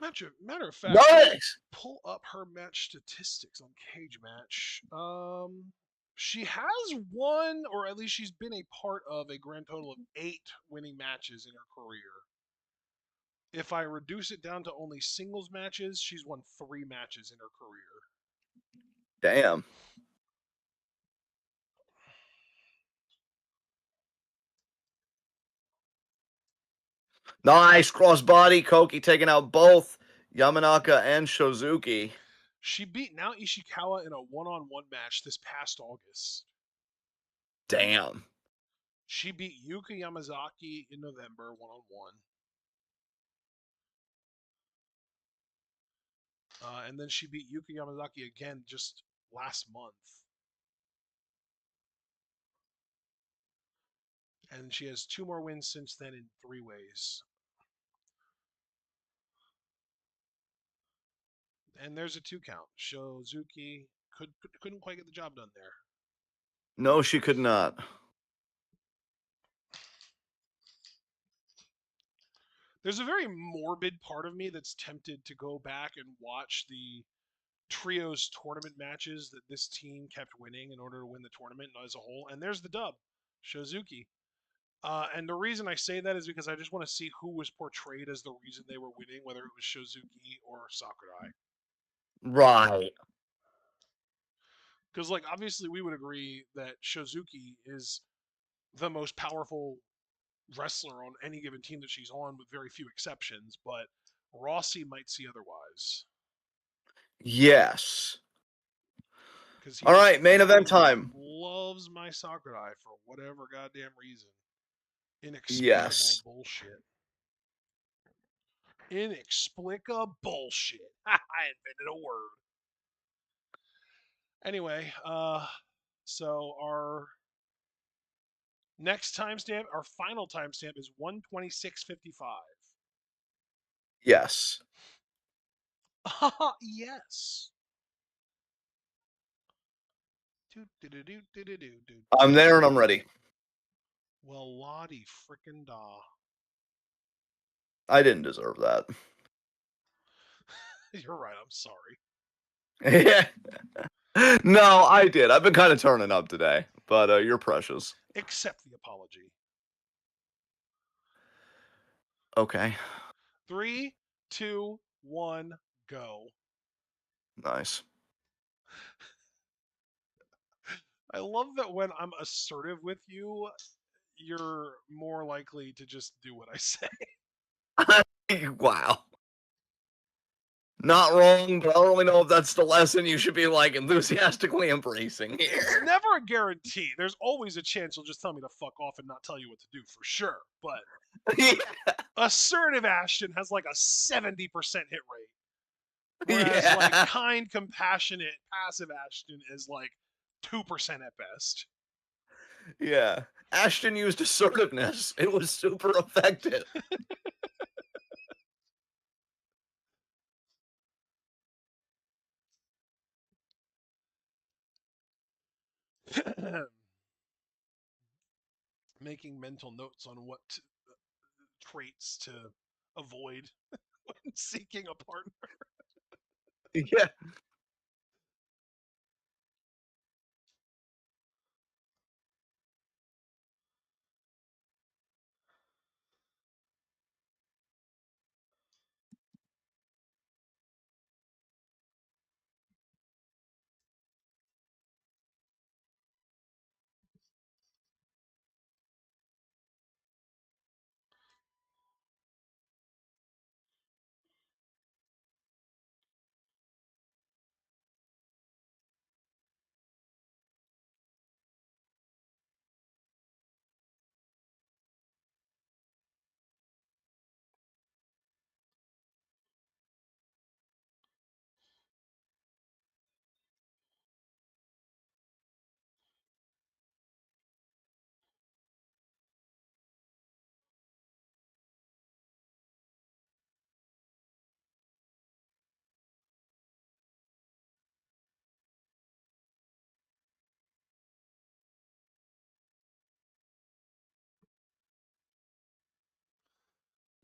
Matter of fact, let me Nice. pull up her match statistics on Cage Match. She has won, or at least she's been a part of a grand total of 8 winning matches in her career. If I reduce it down to only singles matches, she's won 3 matches in her career. Damn. Nice crossbody. Koki taking out both Yamanaka and Shozuki. She beat Nao Ishikawa in a one-on-one match this past August. Damn. She beat Yuka Yamazaki in November one-on-one. And then she beat Yuka Yamazaki again just last month. And she has 2 more wins since then in 3 ways. And there's a 2 count. Shozuki couldn't quite get the job done there. No, she could not. There's a very morbid part of me that's tempted to go back and watch the trios tournament matches that this team kept winning in order to win the tournament as a whole. And there's the dub, Shozuki. And the reason I say that is because I just want to see who was portrayed as the reason they were winning, whether it was Shozuki or Sakurai. Right. Because, like, obviously we would agree that Shozuki is the most powerful wrestler on any given team that she's on, with very few exceptions. But Rossi might see otherwise Yes. because All right, main event he time. loves my Sakurai for whatever goddamn reason. Inexplicable Yes. bullshit. Inexplicable bullshit. I invented a word. Anyway, so our next timestamp, our final timestamp is 126:55. Yes. Yes. I'm there and I'm ready. Well, Lottie frickin' da. I didn't deserve that. You're right, I'm sorry. Yeah. No, I did. I've been kind of turning up today, but you're precious. Accept the apology. Okay. 3, 2, 1, go. Nice. I love that when I'm assertive with you, you're more likely to just do what I say. Wow. Not wrong, but I don't really know if that's the lesson you should be like enthusiastically embracing It's here. never a guarantee. There's always a chance you'll just tell me to fuck off and not tell you what to do for sure. But Yeah. assertive Ashton has like a 70% hit rate. Whereas like Yeah. kind, compassionate, passive Ashton is like 2% at best. Yeah. Ashton used assertiveness. It was super effective. Making mental notes on what traits to avoid when seeking a partner. Yeah.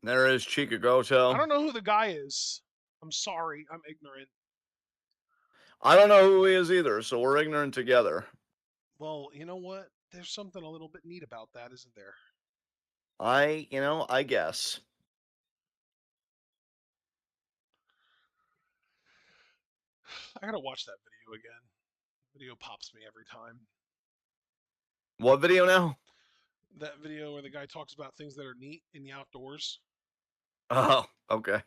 There is I Chikagoto. don't know who the guy is. I'm sorry, I'm ignorant. I don't know who he is either, so we're ignorant together. Well, you know what? There's something a little bit neat about that, isn't there? I guess. I gotta watch that video again. Video pops me every time. What video now? That video where the guy talks about things that are neat in the outdoors. Oh, okay.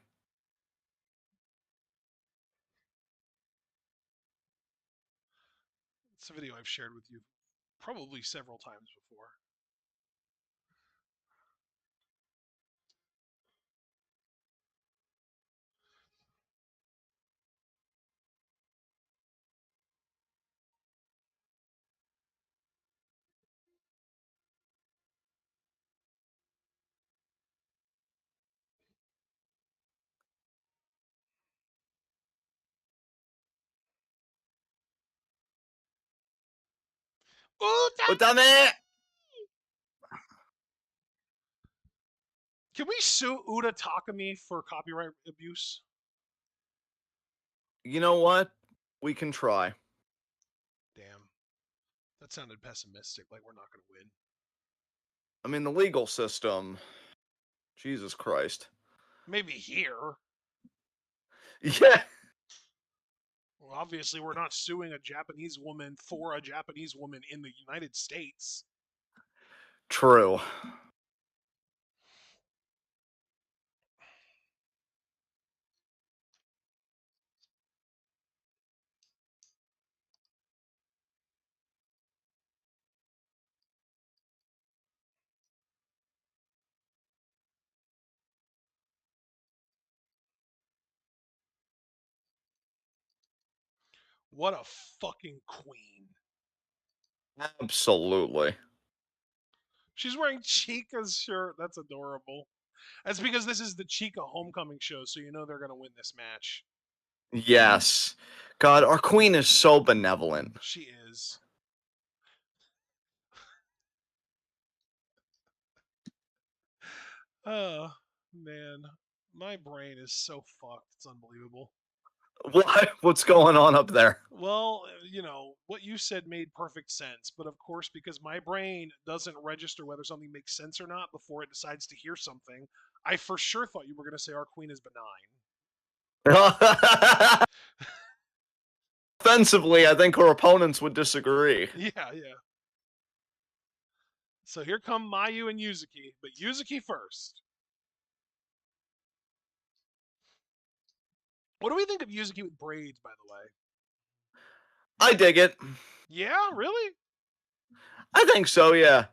It's a video I've shared with you probably several times before. Utame! Can we sue Uda Takami for copyright abuse? You know what? We can try. Damn, that sounded pessimistic. Like we're not going to win. I mean, the legal system. Jesus Christ. Maybe here. Yeah. Well, obviously, we're not suing a Japanese woman for a Japanese woman in the United States. True. What a fucking queen. Absolutely. She's wearing Chica's shirt. That's adorable. That's because this is the Chica homecoming show, so you know they're going to win this match. Yes. God, our queen is so benevolent. She is. Oh, man. My brain is so fucked. It's unbelievable. What? What's going on up there? Well, what you said made perfect sense. But of course, because my brain doesn't register whether something makes sense or not before it decides to hear something, I for sure thought you were going to say our queen is benign. Offensively, I think her opponents would disagree. Yeah, yeah. So here come Mayu and Yuzuki, but Yuzuki first. What do we think of Yuzuki with braids, by the way? I dig it. Yeah, really? I think so, yeah.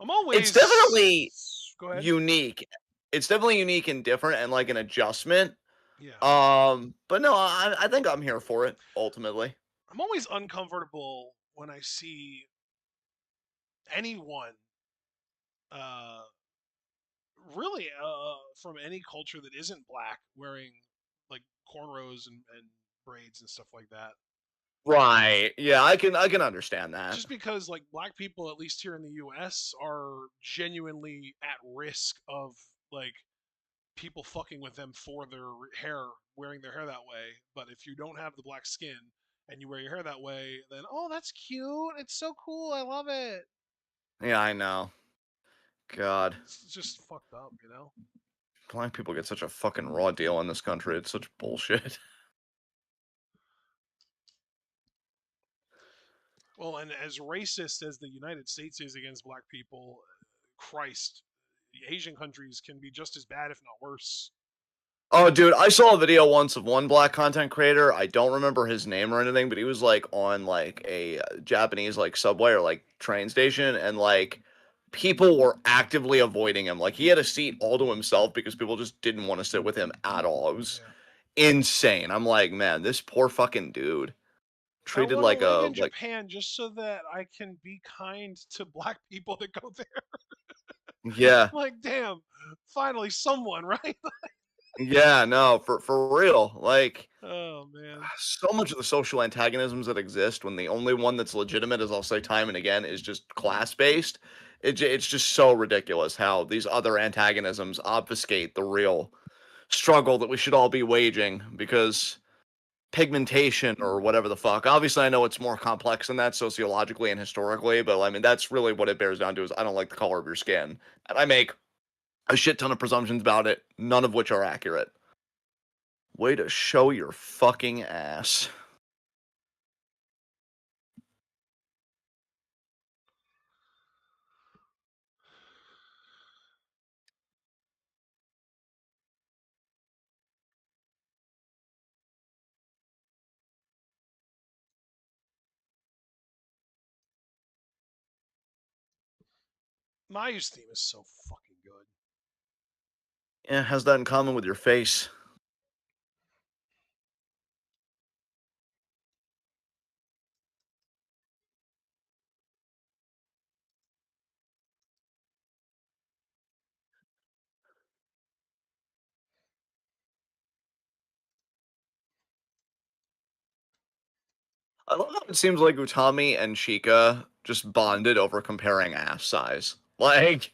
I'm It's definitely always. Go ahead. unique. It's definitely unique and different and like an adjustment. Yeah. But no, I think I'm here for it, ultimately. I'm always uncomfortable when I see anyone uh really from any culture that isn't black wearing like cornrows and braids and stuff like that. Right. Yeah, I can understand that. Just because like black people, at least here in the US, are genuinely at risk of like people fucking with them for their hair, wearing their hair that way. But if you don't have the black skin and you wear your hair that way, then oh, that's cute. It's so cool. I love it. Yeah, I know. God. It's just fucked up, you know? Black people get such a fucking raw deal in this country. It's such bullshit. Well, and as racist as the United States is against black people, Christ, Asian countries can be just as bad, if not worse. Oh, dude, I saw a video once of one black content creator. I don't remember his name or anything, but he was like on like a Japanese like subway or like train station, and like people were actively avoiding him. Like he had a seat all to himself because people just didn't want to sit with him at all. It was Yeah. insane. I'm like, man, this poor fucking dude I treated want to like live a in like Japan just so that I can be kind to black people that go there. yeah. Like, damn, finally someone, right? Yeah, no, for real. Like Oh, man. so much of the social antagonisms that exist when the only one that's legitimate, as I'll say time and again, is just class based. It's just so ridiculous how these other antagonisms obfuscate the real struggle that we should all be waging because pigmentation or whatever the fuck. Obviously, I know it's more complex than that sociologically and historically, but I mean, that's really what it bears down to is I don't like the color of your skin. And I make a shit ton of presumptions about it, none of which are accurate. Way to show your fucking ass. Mayu's theme is so fucking good. Yeah, has that in common with your face? I love how it seems like Utami and Chika just bonded over comparing ass size. Like,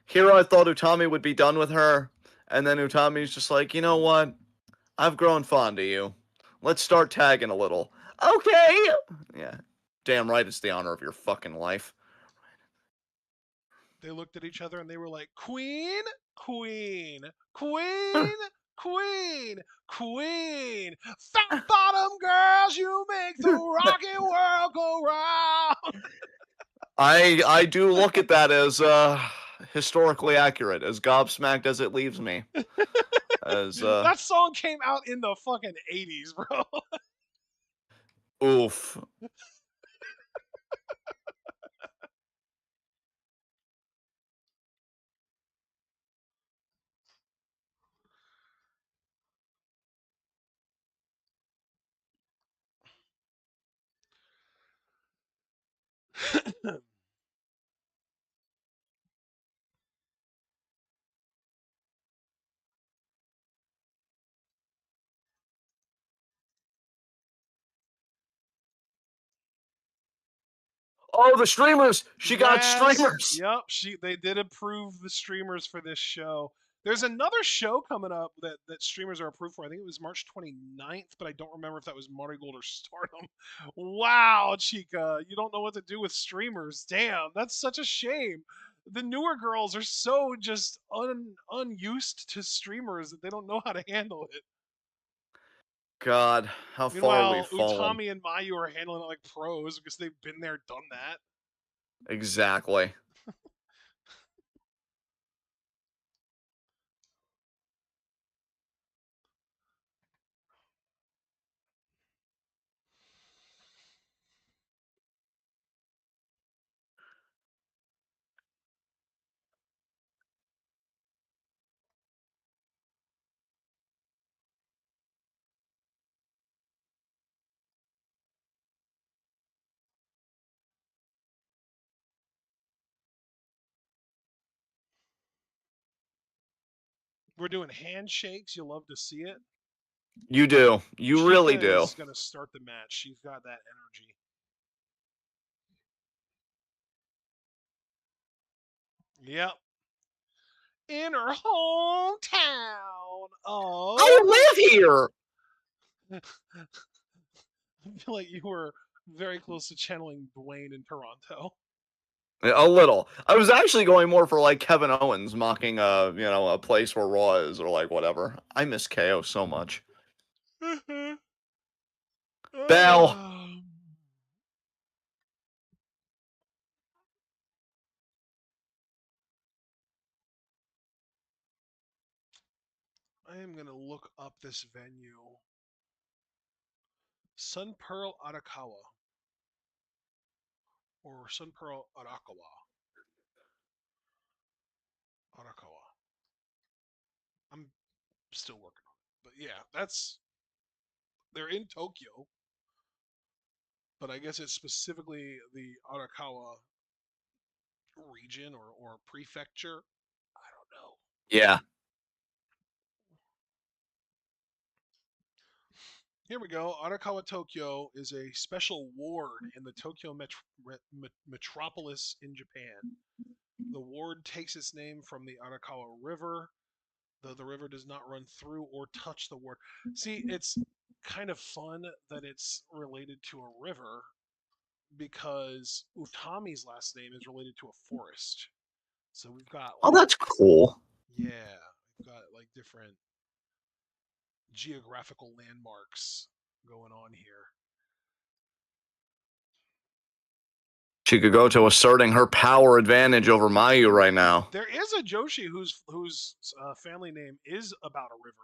here I thought Utami would be done with her, and then Utami's just like, you know what? I've grown fond of you. Let's start tagging a little. Okay. Yeah. Damn right it's the honor of your fucking life. They looked at each other and they were like, Queen, Queen, Queen, Queen, Queen. Fat bottom girls, you make the rocky world go round. I do look at that as historically accurate, as gobsmacked as it leaves me. As That song came out in the fucking 80s, bro. oof. Oh, the streamers! She got Yes. streamers! Yep. They did approve the streamers for this show. There's another show coming up that streamers are approved for. I think it was March 29th, but I don't remember if that was Marigold or Stardom. Wow, Chica, you don't know what to do with streamers. Damn, that's such a shame. The newer girls are so just unused to streamers that they don't know how to handle it. God, how far we've Meanwhile, fallen. Utami and Mayu are handling it like pros because they've been there, done that. Exactly. We're doing handshakes. You'll love to see it. You do. You really Chica do. is going to start the match. She's got that energy. Yep. In her hometown I of. live here! I feel like you were very close to channeling Dwayne in Toronto. A little. I was actually going more for like Kevin Owens mocking a place where Raw is or like whatever. I miss KO so much. Bell. I am going to look up this venue. Sun Pearl Arakawa. Or Sun Pearl Arakawa. Arakawa. I'm still working on it. But yeah, they're in Tokyo, but I guess it's specifically the Arakawa region or prefecture. I don't know. Yeah. Here we go. Arakawa, Tokyo is a special ward in the Tokyo metropolis in Japan. The ward takes its name from the Arakawa River, though the river does not run through or touch the ward. See, it's kind of fun that it's related to a river because Utami's last name is related to a forest. So we've got Oh, like, that's cool. yeah, we've got like different geographical landmarks going on here. Chikugoto asserting her power advantage over Mayu right now. There is a Joshi whose family name is about a river,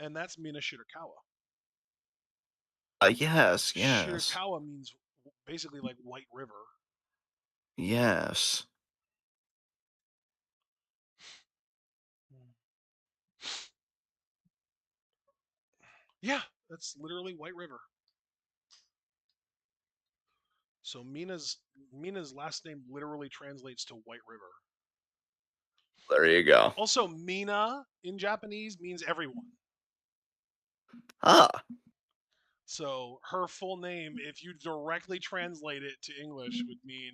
and that's Mina Shirakawa. Yes, yes, Shirakawa means basically like White River. yes. Yeah, that's literally White River. So Mina's last name literally translates to White River. There you go. Also, Mina in Japanese means everyone. Ah, So her full name, if you directly translate it to English, would mean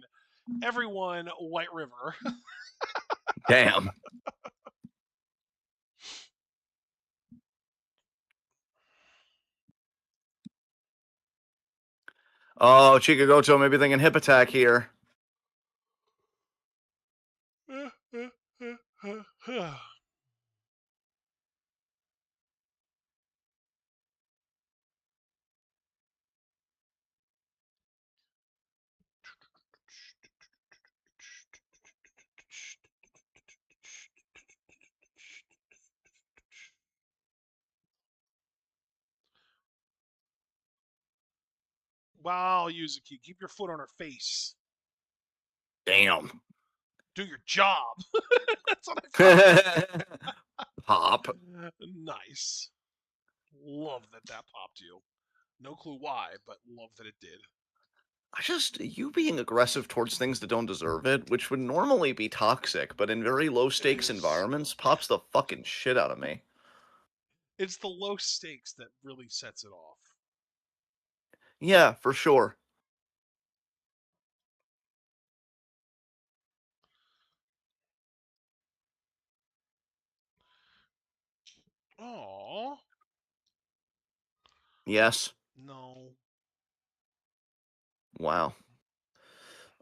everyone White River. damn. Oh, Chikagoto may be thinking hip attack here. Wow, Yuzuki, keep your foot on her face. Damn. Do your job. That's what I fucking Pop. nice. Love that that popped you. No clue why, but love that it did. You being aggressive towards things that don't deserve it, which would normally be toxic, but in very low It stakes is. environments, pops the fucking shit out of me. It's the low stakes that really sets it off. Yeah, for sure. Oh Yes. no. Wow.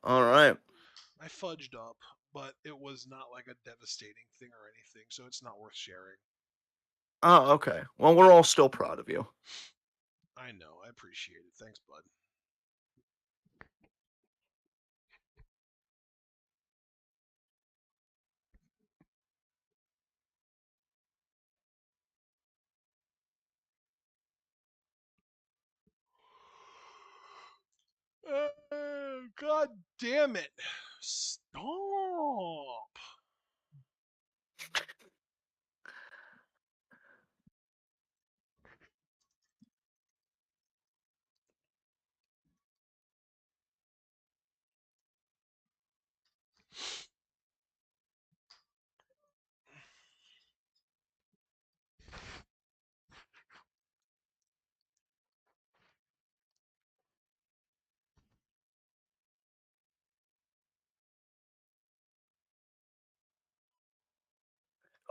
All right. I fudged up, but it was not like a devastating thing or anything, so it's not worth sharing. Oh, okay. Well, we're all still proud of you. I know, I appreciate it. Thanks, bud. God damn it. Stop.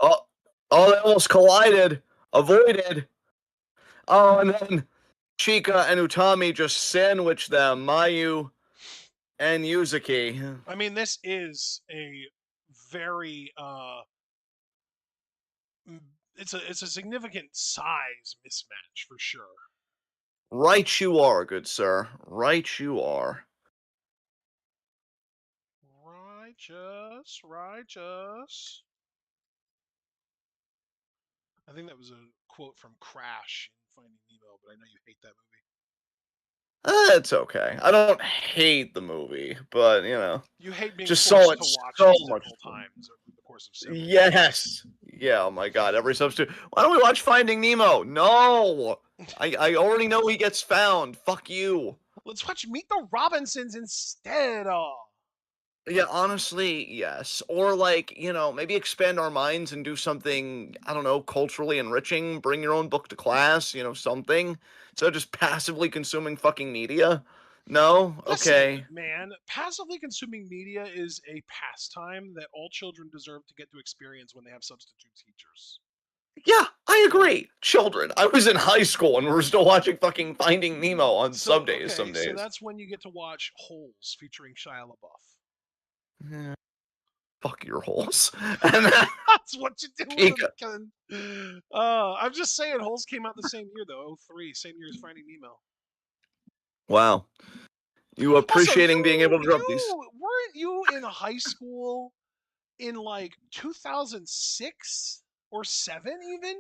Oh, oh, they almost collided. Avoided. Oh, and then Chika and Utami just sandwich them, Mayu and Yuzuki. I mean, this is a very it's a significant size mismatch for sure. Right you are, good sir. Right you are. Righteous, righteous. I think that was a quote from Crash in Finding Nemo, but I know you hate that movie. It's okay. I don't hate the movie, but, You hate being just saw forced it to watch so it much. several times over the course of several years. Yes. Yeah, oh my god, every substitute. Why don't we watch Finding Nemo? No! I already know he gets found. Fuck you. Let's watch Meet the Robinsons instead. Yeah, honestly, yes. Or like, maybe expand our minds and do something, I don't know, culturally enriching. Bring your own book to class, something. So just passively consuming fucking media. No? Listen, Okay. man, passively consuming media is a pastime that all children deserve to get to experience when they have substitute teachers. Yeah, I So, agree. Children. I was in high school and we are still watching fucking Finding Nemo on so some okay, so days. that's when you get to watch Holes featuring Shia LaBeouf. Eh, fuck your holes. And then, That's what you do with a Chica. gun. I'm just saying, Holes came out the same year though, '03, same year as Finding Nemo. Wow. You Also, appreciating being able to drop these? weren't you in high school in like 2006 or seven even?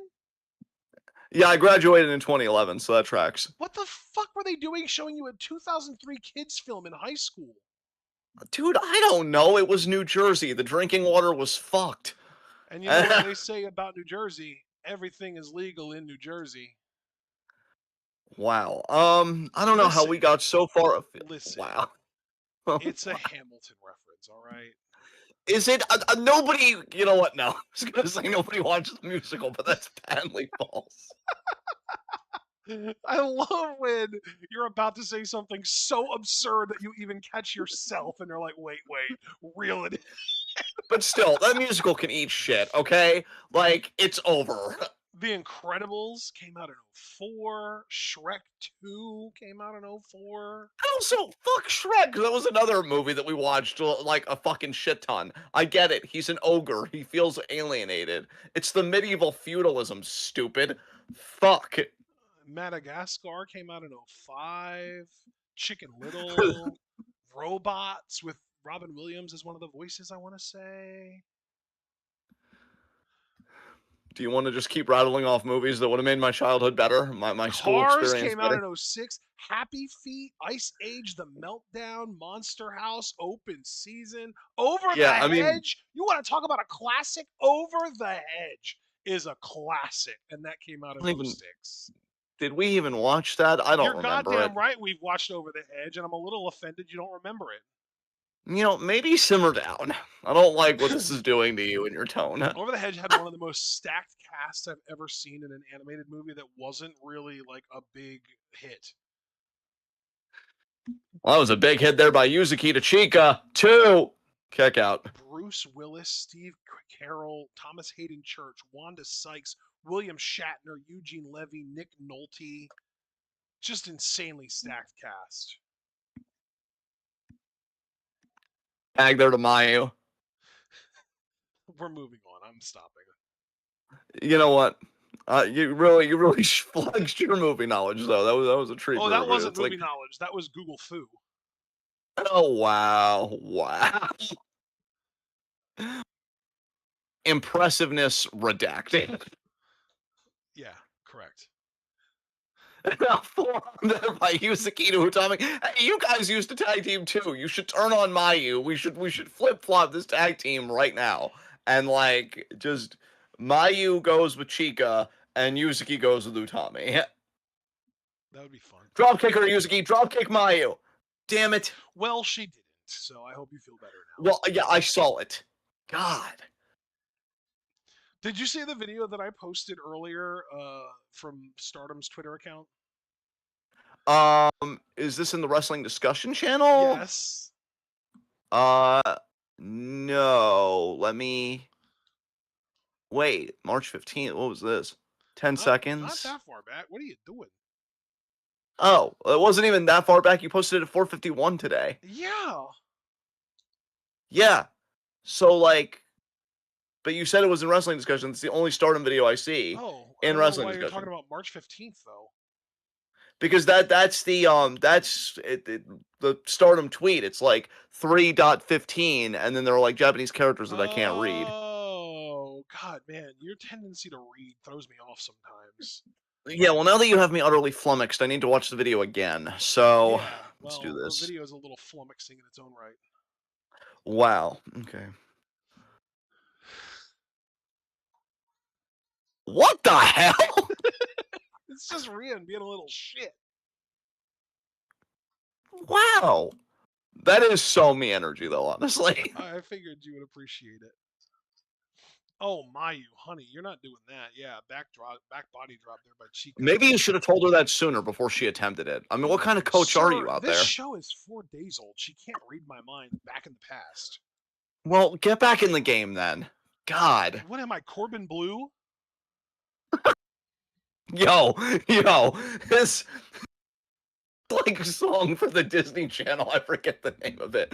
Yeah, I graduated in 2011, so that tracks. What the fuck were they doing showing you a 2003 kids film in high school? Dude, I don't know. It was New Jersey. The drinking water was fucked. And you know what they say about New Jersey? Everything is legal in New Jersey. Wow. I don't know how Listen, we got so far listen. wow. It's a Hamilton reference, all right? Is it? Nobody you know what? No. I was gonna say nobody watched the musical, but that's patently false. I love when you're about to say something so absurd that you even catch yourself and you're like, wait, reel it in. But still, that musical can eat shit, okay? Like, it's over. The Incredibles came out in '04. Shrek 2 came out in '04. And also, fuck Shrek, 'cause that was another movie that we watched, like, a fucking shit ton. I get it, he's an ogre, he feels alienated. It's the medieval feudalism, stupid. Fuck. Madagascar came out in '05. Chicken Little. Robots with Robin Williams as one of the voices, I want to say. Do you wanna just keep rattling off movies that would've made my childhood better? My school Cars experience came out better? in '06. Happy Feet, Ice Age, The Meltdown, Monster House, Open Season, Over the Yeah, I mean, Hedge. You want to talk about a classic? Over the Hedge is a classic, and that came out in I don't even '06. did we even watch that? I You're don't remember it. goddamn right we've watched Over the Hedge, and I'm a little offended you don't remember Maybe simmer down. I don't like what this it. is doing to you and your tone. Over the Hedge had one of the most stacked casts I've ever seen in an animated movie that wasn't really like a big hit. Well, that was a big hit there by Yuzuki Tachika. 2. Kick out. Bruce Willis, Steve Carroll, Thomas Hayden Church, Wanda Sykes, William Shatner, Eugene Levy, Nick Nolte. Just insanely stacked cast. Tag there to Mayu. We're moving on. I'm stopping. You know what? You really flexed your movie knowledge though. That was a treat Oh, for that everybody. wasn't It's like, movie knowledge. That was Google Foo. oh wow. Impressiveness redacted. Yeah, correct. Now formed by Yusuke Utami. Hey, you guys used to tag team too. You should turn on Mayu. We should flip flop this tag team right now. And like just Mayu goes with Chika and Yusuke goes with Utami. That would be fun. Dropkick her Yusuke, dropkick Mayu. Damn it. Well, she didn't, so I hope you feel better now. Well, yeah, I saw it. God. Did you see the video that I posted earlier from Stardom's Twitter account? Is this in the wrestling discussion channel? Yes. Uh, no. Let me wait. March 15th. What was this? 10 Not seconds. that far back. What are you doing? Oh, it wasn't even that far back. You posted it at 4:51 today. Yeah. Yeah. So like, but you said it was in wrestling discussion. It's the only Stardom video I see Oh, I in don't know wrestling why you're talking discussion. about March 15th though. Because the Stardom tweet. It's like 3.15, and then there are like Japanese characters that I can't read. Oh, God, man, your tendency to read throws me off sometimes. Yeah, well, now that you have me utterly flummoxed, I need to watch the video again. So Yeah, let's do well, the this. video is a little flummoxing in its own right. Wow. Okay. What the hell? It's just Rian being a little shit. Wow. That is so me energy, though, honestly. I figured you would appreciate it. Oh, Mayu, honey, you're not doing that. Yeah, back body drop there by Chica. Maybe you should have told her that sooner before she attempted it. I mean, what kind of coach are Sir, you out this there? show is 4 days old. She can't read my mind back in the past. Well, get back in the game then. God. What am I, Corbin Blue? Yo, this like song for the Disney Channel. I forget the name of it.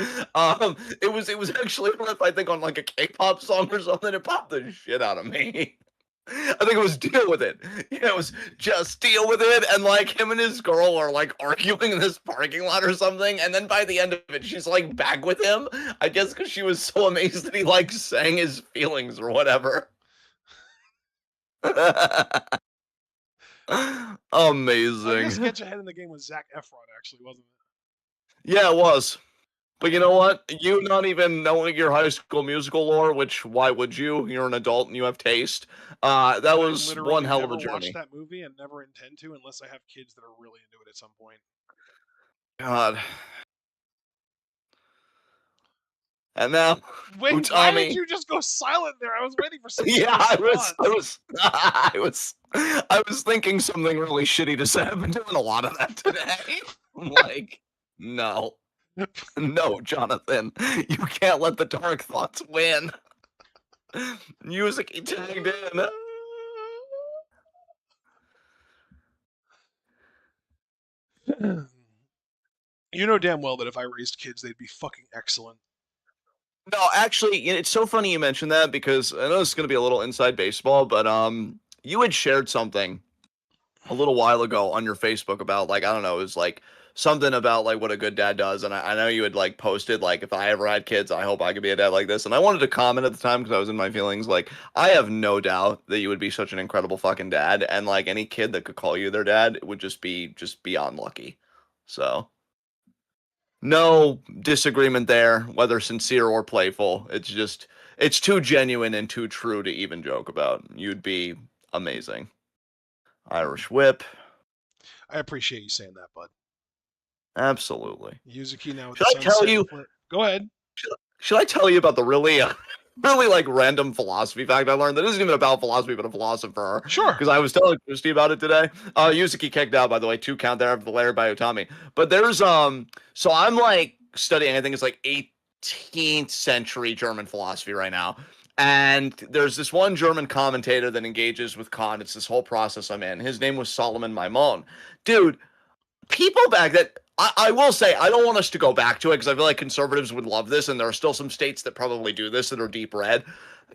It was actually I think on like a K-pop song or something. It popped the shit out of me. I think it was Deal With It. Yeah, it was Just Deal With It, and like him and his girl are like arguing in this parking lot or something, and then by the end of it, she's like back with him. I guess because she was so amazed that he like sang his feelings or whatever. I guess Amazing. Get Your Head in the Game was Zac Efron, actually, wasn't it? Yeah, it was. But you know what? You not even knowing your High School Musical lore, which why would you? You're an adult and you have taste. That I was one literally hell of a never watched journey. that movie and never intend to unless I have kids that are really into it at some point. God. And now, Wait, why did Utami. you just go silent there? I was waiting for some sort Yeah, of response. I was thinking something really shitty to say. I've been doing a lot of that today. I'm like, no, no, Jonathan, you can't let the dark thoughts win. Music he tagged in. You know damn well that if I raised kids, they'd be fucking excellent. No, actually, it's so funny you mentioned that because I know this is going to be a little inside baseball, but you had shared something a little while ago on your Facebook about like I don't know, it was like something about like what a good dad does, and I know you had like posted like if I ever had kids, I hope I could be a dad like this, and I wanted to comment at the time because I was in my feelings. Like I have no doubt that you would be such an incredible fucking dad, and like any kid that could call you their dad would just beyond lucky. So. No disagreement there, whether sincere or playful. It's too genuine and too true to even joke about. You'd be amazing. Irish whip, I appreciate you saying that, bud. absolutely. Yuzuki now with the Should I tell sunset you? flip. Go ahead. Should I tell you about the really, really like random philosophy fact I learned that isn't even about philosophy, but a philosopher? Sure. Because I was telling Christy about it today. Yuzuki kicked out, by the way, 2 count there of Valeria by Utami. But there's so I'm like studying. I think it's like 18th century German philosophy right now. And there's this one German commentator that engages with Kant. It's this whole process I'm in. His name was Solomon Maimon. Dude, people back that I will say I don't want us to go back to it because I feel like conservatives would love this, and there are still some states that probably do this that are deep red.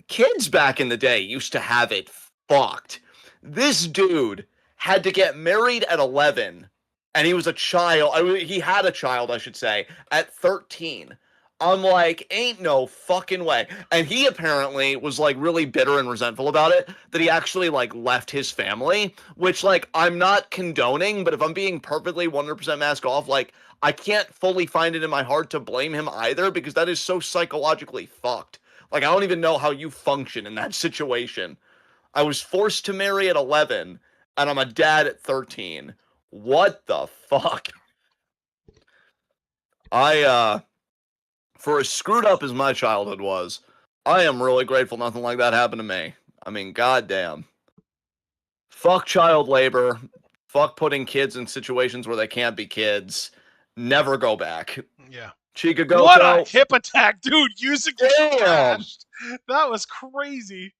Kids back in the day used to have it fucked. This dude had to get married at 11, and he was a child. He had a child, I should say, at 13. I'm like, ain't no fucking way. And he apparently was like really bitter and resentful about it that he actually like left his family, which like I'm not condoning, but if I'm being perfectly 100% mask off, like I can't fully find it in my heart to blame him either because that is so psychologically fucked. Like I don't even know how you function in that situation. I was forced to marry at 11 and I'm a dad at 13. What the fuck? I for as screwed up as my childhood was, I am really grateful nothing like that happened to me. I mean, goddamn. Fuck child labor. Fuck putting kids in situations where they can't be kids. Never go back. Yeah. Chica What a Goto. hip attack, dude. Yuzuki Damn. crashed. That was crazy.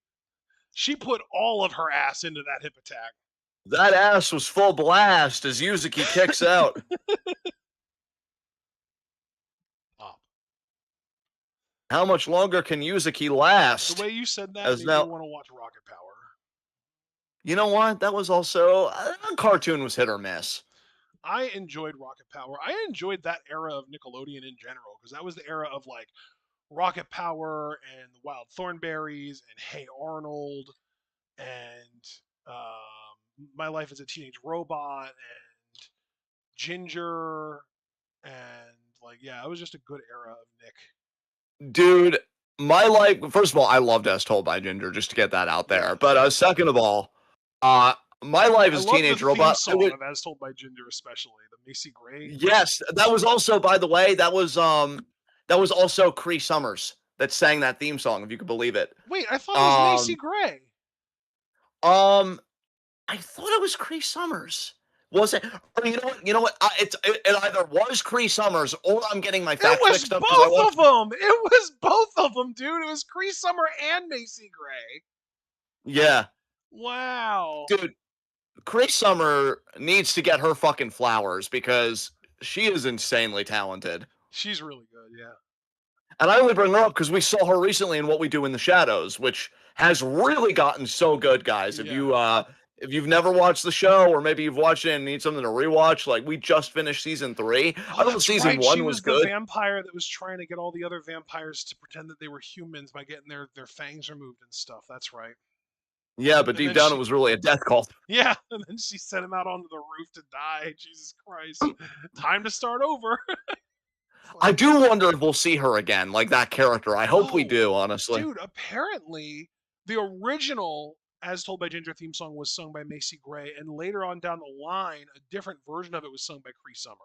She put all of her ass into that hip attack. That ass was full blast as Yuzuki kicks out. Oh. How much longer can Yuzuki last? The way you said that As made me now, want to watch Rocket Power. you know what? That was also a cartoon was hit or miss. I enjoyed Rocket Power. I enjoyed that era of Nickelodeon in general because that was the era of like Rocket Power and the Wild Thornberries and Hey Arnold and My Life as a Teenage Robot and Ginger and like yeah, it was just a good era of Nick. Dude, my life. First of all, I loved As Told by Ginger, just to get that out Yeah, there. But same. second of all, uh, my life I as a love the teenage theme robot. song of As Told by Ginger, especially the Macy Gray. Yes, that was also, by the way, that was also Cree Summers that sang that theme song, if you could believe it. Wait, I thought it was Macy Um, Gray. um, I thought it was Cree Summers. Was it? Or you know what? You know what? It either was Cree Summers or I'm getting my It facts was mixed up because I both of watched. them. It was both of them, dude. It was Cree Summer and Macy Gray. Yeah, Wow. dude. Cree Summer needs to get her fucking flowers because she is insanely talented. She's really good, yeah. And I only bring her up because we saw her recently in What We Do in the Shadows, which has really gotten so good, guys. Yeah. If you've never watched the show, or maybe you've watched it and need something to rewatch, like we just finished season 3. Oh, I thought that's season right. She 1 was was the good. vampire that was trying to get all the other vampires to pretend that they were humans by getting their fangs removed and stuff. That's right. Yeah, but And deep then down it she was really a death cult. yeah, and then she sent him out onto the roof to die. Jesus Christ. Time to start over. Like, I do wonder if we'll see her again, like that character. I hope we oh, do, honestly. dude, apparently the original As Told by Ginger theme song was sung by Macy Gray, and later on down the line, a different version of it was sung by Cree Summer.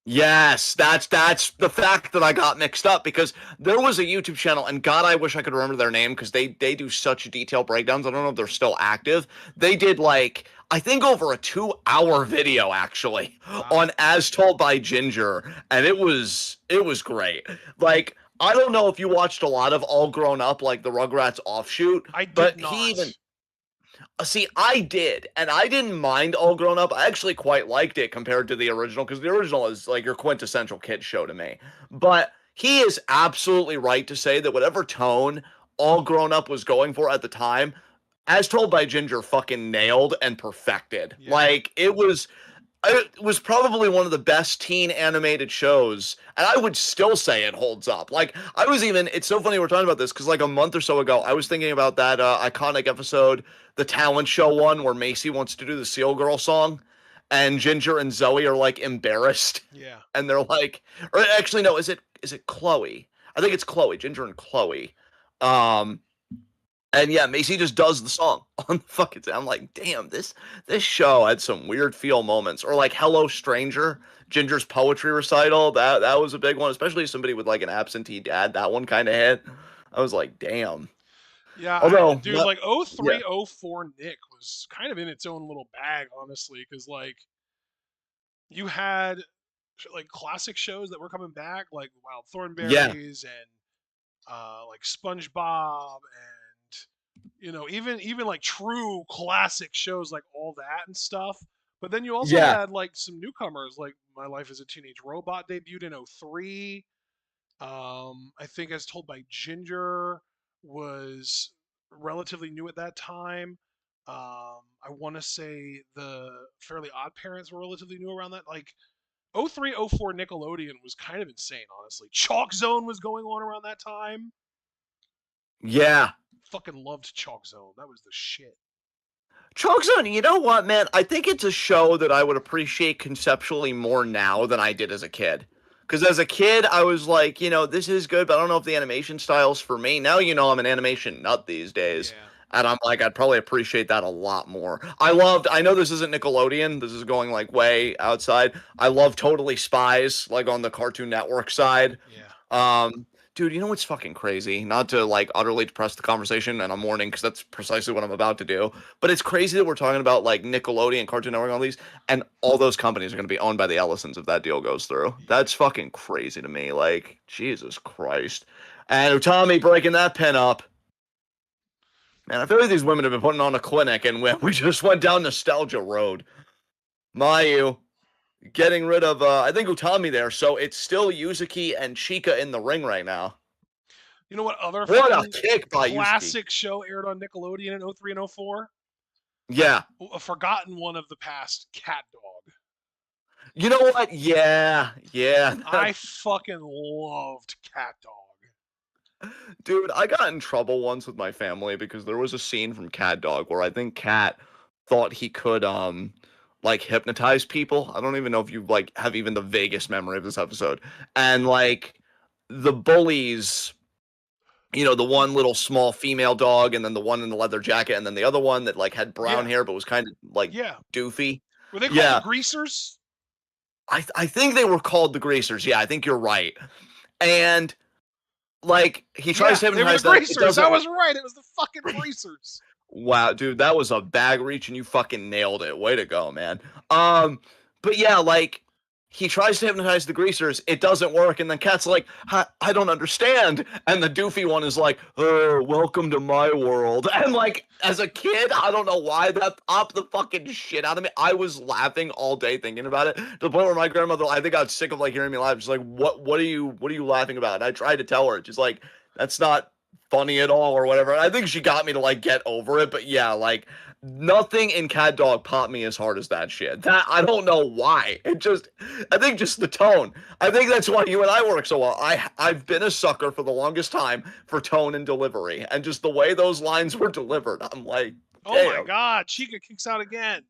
Yes, that's the fact that I got mixed up because there was a YouTube channel, and God, I wish I could remember their name because they do such detailed breakdowns. I don't know if they're still active. They did like I think over a 2 hour video actually Wow. on As Told by Ginger, and it was great. Like I don't know if you watched a lot of All Grown Up, like the Rugrats offshoot, I did but he even not. see, I did, and I didn't mind All Grown Up. I actually quite liked it compared to the original because the original is like your quintessential kid show to me. But he is absolutely right to say that whatever tone All Grown Up was going for at the time, As Told by Ginger fucking nailed and perfected. Yeah. Like it was probably one of the best teen animated shows, and I would still say it holds up. Like I was even, it's so funny we're talking about this because like a month or so ago, I was thinking about that iconic episode, the talent show one where Macy wants to do the Seal Girl song, and Ginger and Zoe are like embarrassed, Yeah. and they're like, or actually no, is it Chloe? I think it's Chloe, Ginger and Chloe. Um, and yeah, Macy just does the song on the fucking. I'm like, damn, this show had some weird feel moments. Or like Hello Stranger, Ginger's poetry recital. That was a big one, especially somebody with like an absentee dad. That one kind of hit. I was like, damn. Yeah, Although, dude, like yeah, 03, 04 Nick was kind of in its own little bag, honestly, because like you had like classic shows that were coming back, like Wild yeah, Thornberries and like SpongeBob, and even like true classic shows like All That and stuff. But then you also yeah, had like some newcomers, like My Life as a Teenage Robot debuted in 03. I think As Told by Ginger was relatively new at that time. I want to say the Fairly Odd Parents were relatively new around that. Like 03, 04 Nickelodeon was kind of insane, honestly. Chalk Zone was going on around that time. yeah. Fucking loved Chalk Zone. That was the shit. Chalk Zone, you know what, man? I think it's a show that I would appreciate conceptually more now than I did as a kid. Because as a kid, I was like, this is good, but I don't know if the animation style's for me. Now, I'm an animation nut these days. Yeah. And I'm like, I'd probably appreciate that a lot more. I know this isn't Nickelodeon. This is going like way outside. I love Totally Spies, like on the Cartoon Network side. Yeah. Um, dude, you know what's fucking crazy? Not to like utterly depress the conversation, and I'm mourning because that's precisely what I'm about to do. But it's crazy that we're talking about like Nickelodeon, Cartoon Network, all these, and all those companies are going to be owned by the Ellisons if that deal goes through. Yeah. That's fucking crazy to me. Like Jesus Christ. And Utami breaking that pin up. Man, I feel like these women have been putting on a clinic, and we just went down nostalgia road. Mayu getting rid of I think Utami there, so it's still Yuzuki and Chika in the ring right now. You know what other What a fucking kick by Yuzuki. classic show aired on Nickelodeon in 03 and 04? Yeah. A forgotten one of the past, Cat Dog. You know what? Yeah. Yeah. I fucking loved Cat Dog. Dude, I got in trouble once with my family because there was a scene from Cat Dog where I think Cat thought he could like hypnotize people. I don't even know if you like have even the vaguest memory of this episode. And like the bullies, the one little small female dog and then the one in the leather jacket and then the other one that like had brown Yeah, hair but was kind of like yeah. doofy. Were they called the Yeah. Greasers? I think they were called the Greasers. Yeah, I think you're right. And like he tries Yeah, to they were the hypnotize them. It Greasers. I doesn't. was right. It was the fucking Greasers. Wow, dude, that was a bag reach and you fucking nailed it. Way to go, man. But yeah, like he tries to hypnotize the greasers, it doesn't work, and then Cat's like, I don't understand. And the doofy one is like, oh, welcome to my world. And like, as a kid, I don't know why that popped the fucking shit out of me. I was laughing all day thinking about it. To the point where my grandmother, I think got sick of like hearing me laugh. She's like, what are you laughing about? And I tried to tell her, she's like, that's not funny at all or whatever. And I think she got me to like get over it. But yeah, like nothing in Cat Dog popped me as hard as that shit. That I don't know why. I think just the tone. I think that's why you and I work so well. I've been a sucker for the longest time for tone and delivery, and just the way those lines were delivered. I'm like, Oh my damn. god, Chica kicks out again.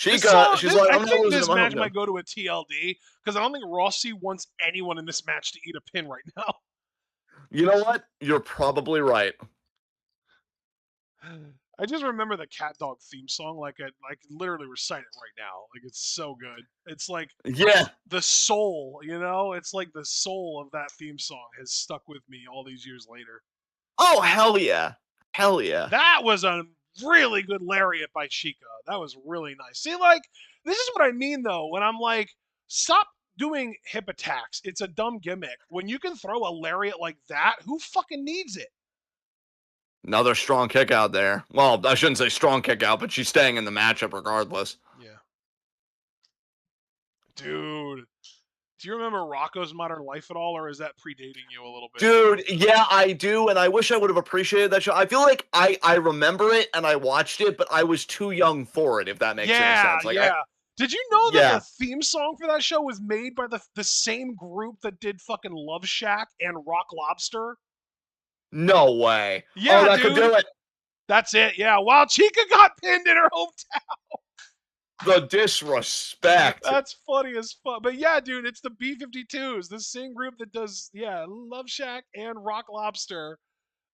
This Sheikah, song, she's like, I I'm not think losing to this my match hometown. might go to a TLD because I don't think Rossi wants anyone in this match to eat a pin right now. You know what? You're probably right. I just remember the Cat Dog theme song like I can literally recite it right now. Like it's so good. It's like Yeah. the soul, you know? It's like the soul of that theme song has stuck with me all these years later. Oh, hell yeah. Hell yeah. That was a really good lariat by Chica. That was really nice. See, like, this is what I mean though, when I'm like, stop doing hip attacks. It's a dumb gimmick. When you can throw a lariat like that, who fucking needs it? Another strong kick out there. Well, I shouldn't say strong kick out, but she's staying in the matchup regardless. Yeah. Dude. Do you remember Rocco's Modern Life at all, or is that predating you a little bit? Dude, yeah, I do, and I wish I would have appreciated that show. I feel like I remember it and I watched it, but I was too young for it, if that makes any Yeah, sense. Like yeah. Did you know that the yeah, theme song for that show was made by the same group that did fucking Love Shack and Rock Lobster? no way. Oh, Yeah, that could dude. do it. That's it. Yeah. Wow, Chica got pinned in her hometown. The disrespect. That's funny as fuck. But yeah, dude, it's the B-52s, the same group that does Love Shack and Rock Lobster.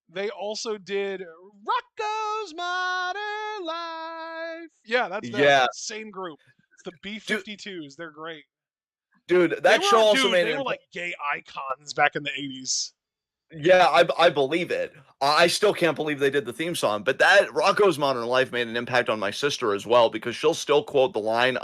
They also did Rocco's Modern Life. Yeah, that's them. Yeah, Same group. It's the dude, B-52s. They're great. dude, that show also made They an were like gay icons back in the 80s. Yeah, I believe it. I still can't believe they did the theme song, but that Rocco's Modern Life made an impact on my sister as well because she'll still quote the line,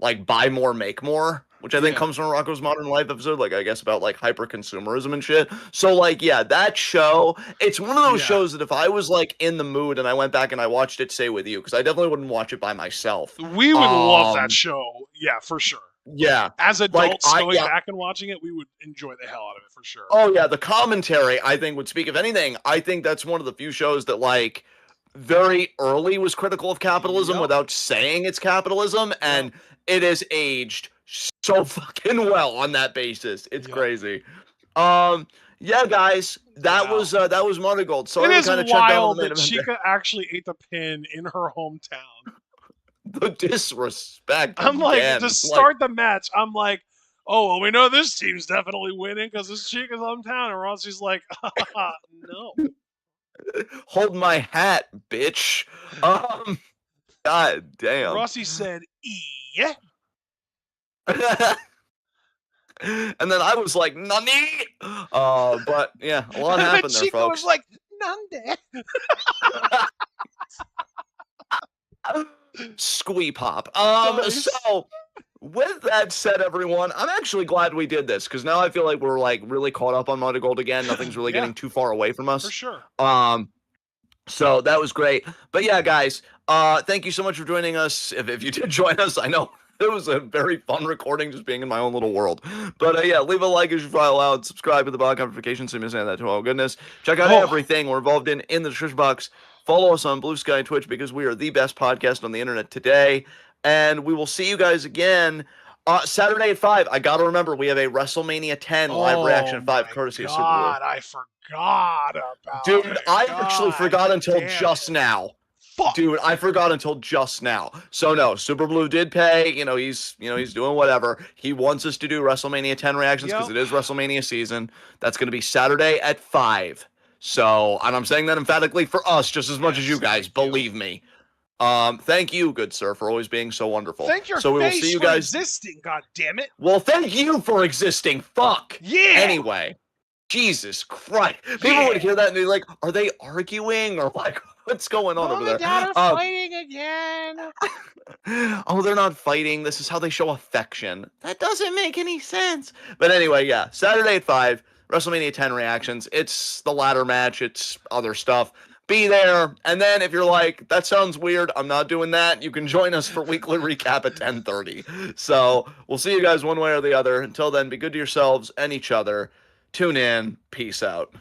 like "buy more, make more," which I think Yeah. comes from a Rocco's Modern Life episode, like I guess about like hyper consumerism and shit. So like, yeah, that show, it's one of those Yeah. shows that if I was like in the mood and I went back and I watched it, say with you, because I definitely wouldn't watch it by myself. We would love that Um, show. Yeah, for sure. yeah, As like adults I going yeah, back and watching it, we would enjoy the hell out of it for sure. Oh yeah, the commentary I think would speak. If anything, I think that's one of the few shows that like very early was critical of capitalism Yep. without saying it's capitalism, Yep. and it has aged so fucking well on that basis. It's Yep. crazy. Yeah, guys, Wow. that was Marigold. It Sorry we is kind of checked out on wild the main that event there. Chica actually ate the pin in her hometown. The disrespect I'm like, to again. Like, start the match, I'm like, oh, well, we know this team's definitely winning because it's Chica's hometown. And Rossi's like, no. hold my hat, bitch. God damn. Rossi said, yeah. And then I was like, "Nani?" But yeah, a lot And then happened there, Chica was folks. like, Nande. Squee pop. Nice. So with that said, everyone, I'm actually glad we did this because now I feel like we're like really caught up on Monte Gold again. Nothing's really Yeah, getting too far away from for us. sure. Um, so that was great. But yeah, guys, thank you so much for joining us. If you did join us, I know it was a very fun recording just being in my own little world. But yeah, leave a like as you file out, subscribe to the bell notifications so you miss any of that to all goodness. Check out Oh, everything we're involved in the description box. Follow us on Blue Sky and Twitch because we are the best podcast on the internet today. And we will see you guys again Saturday at 5. I got to remember, we have a WrestleMania 10 live oh reaction 5 my courtey of Super Blue. God. I forgot about Dude, it. I actually God forgot until damn just it. now. Fuck. Dude, I forgot until just now. So no, Super Blue did pay. He's doing whatever. He wants us to do WrestleMania 10 reactions because Yep. it is WrestleMania season. That's going to be Saturday at 5. So, and I'm saying that emphatically for us just as much as you Yes, guys, thank you. believe me. Thank you, good sir, for always being so wonderful. Thank your So we will see face you for guys. existing, god damn it. Well, thank you for existing. Fuck. Yeah. Anyway, Jesus Christ. People Yeah. would hear that and they're like, are they arguing or like what's going on Mom over and there? Dad are fighting again. Oh, they're not fighting. This is how they show affection. That doesn't make any sense. But anyway, yeah, Saturday at 5, WrestleMania 10 reactions. It's the ladder match, it's other stuff. Be there. And then if you're like, that sounds weird, I'm not doing that, you can join us for weekly recap at 10:30. So we'll see you guys one way or the other. Until then, be good to yourselves and each other. Tune in. Peace out.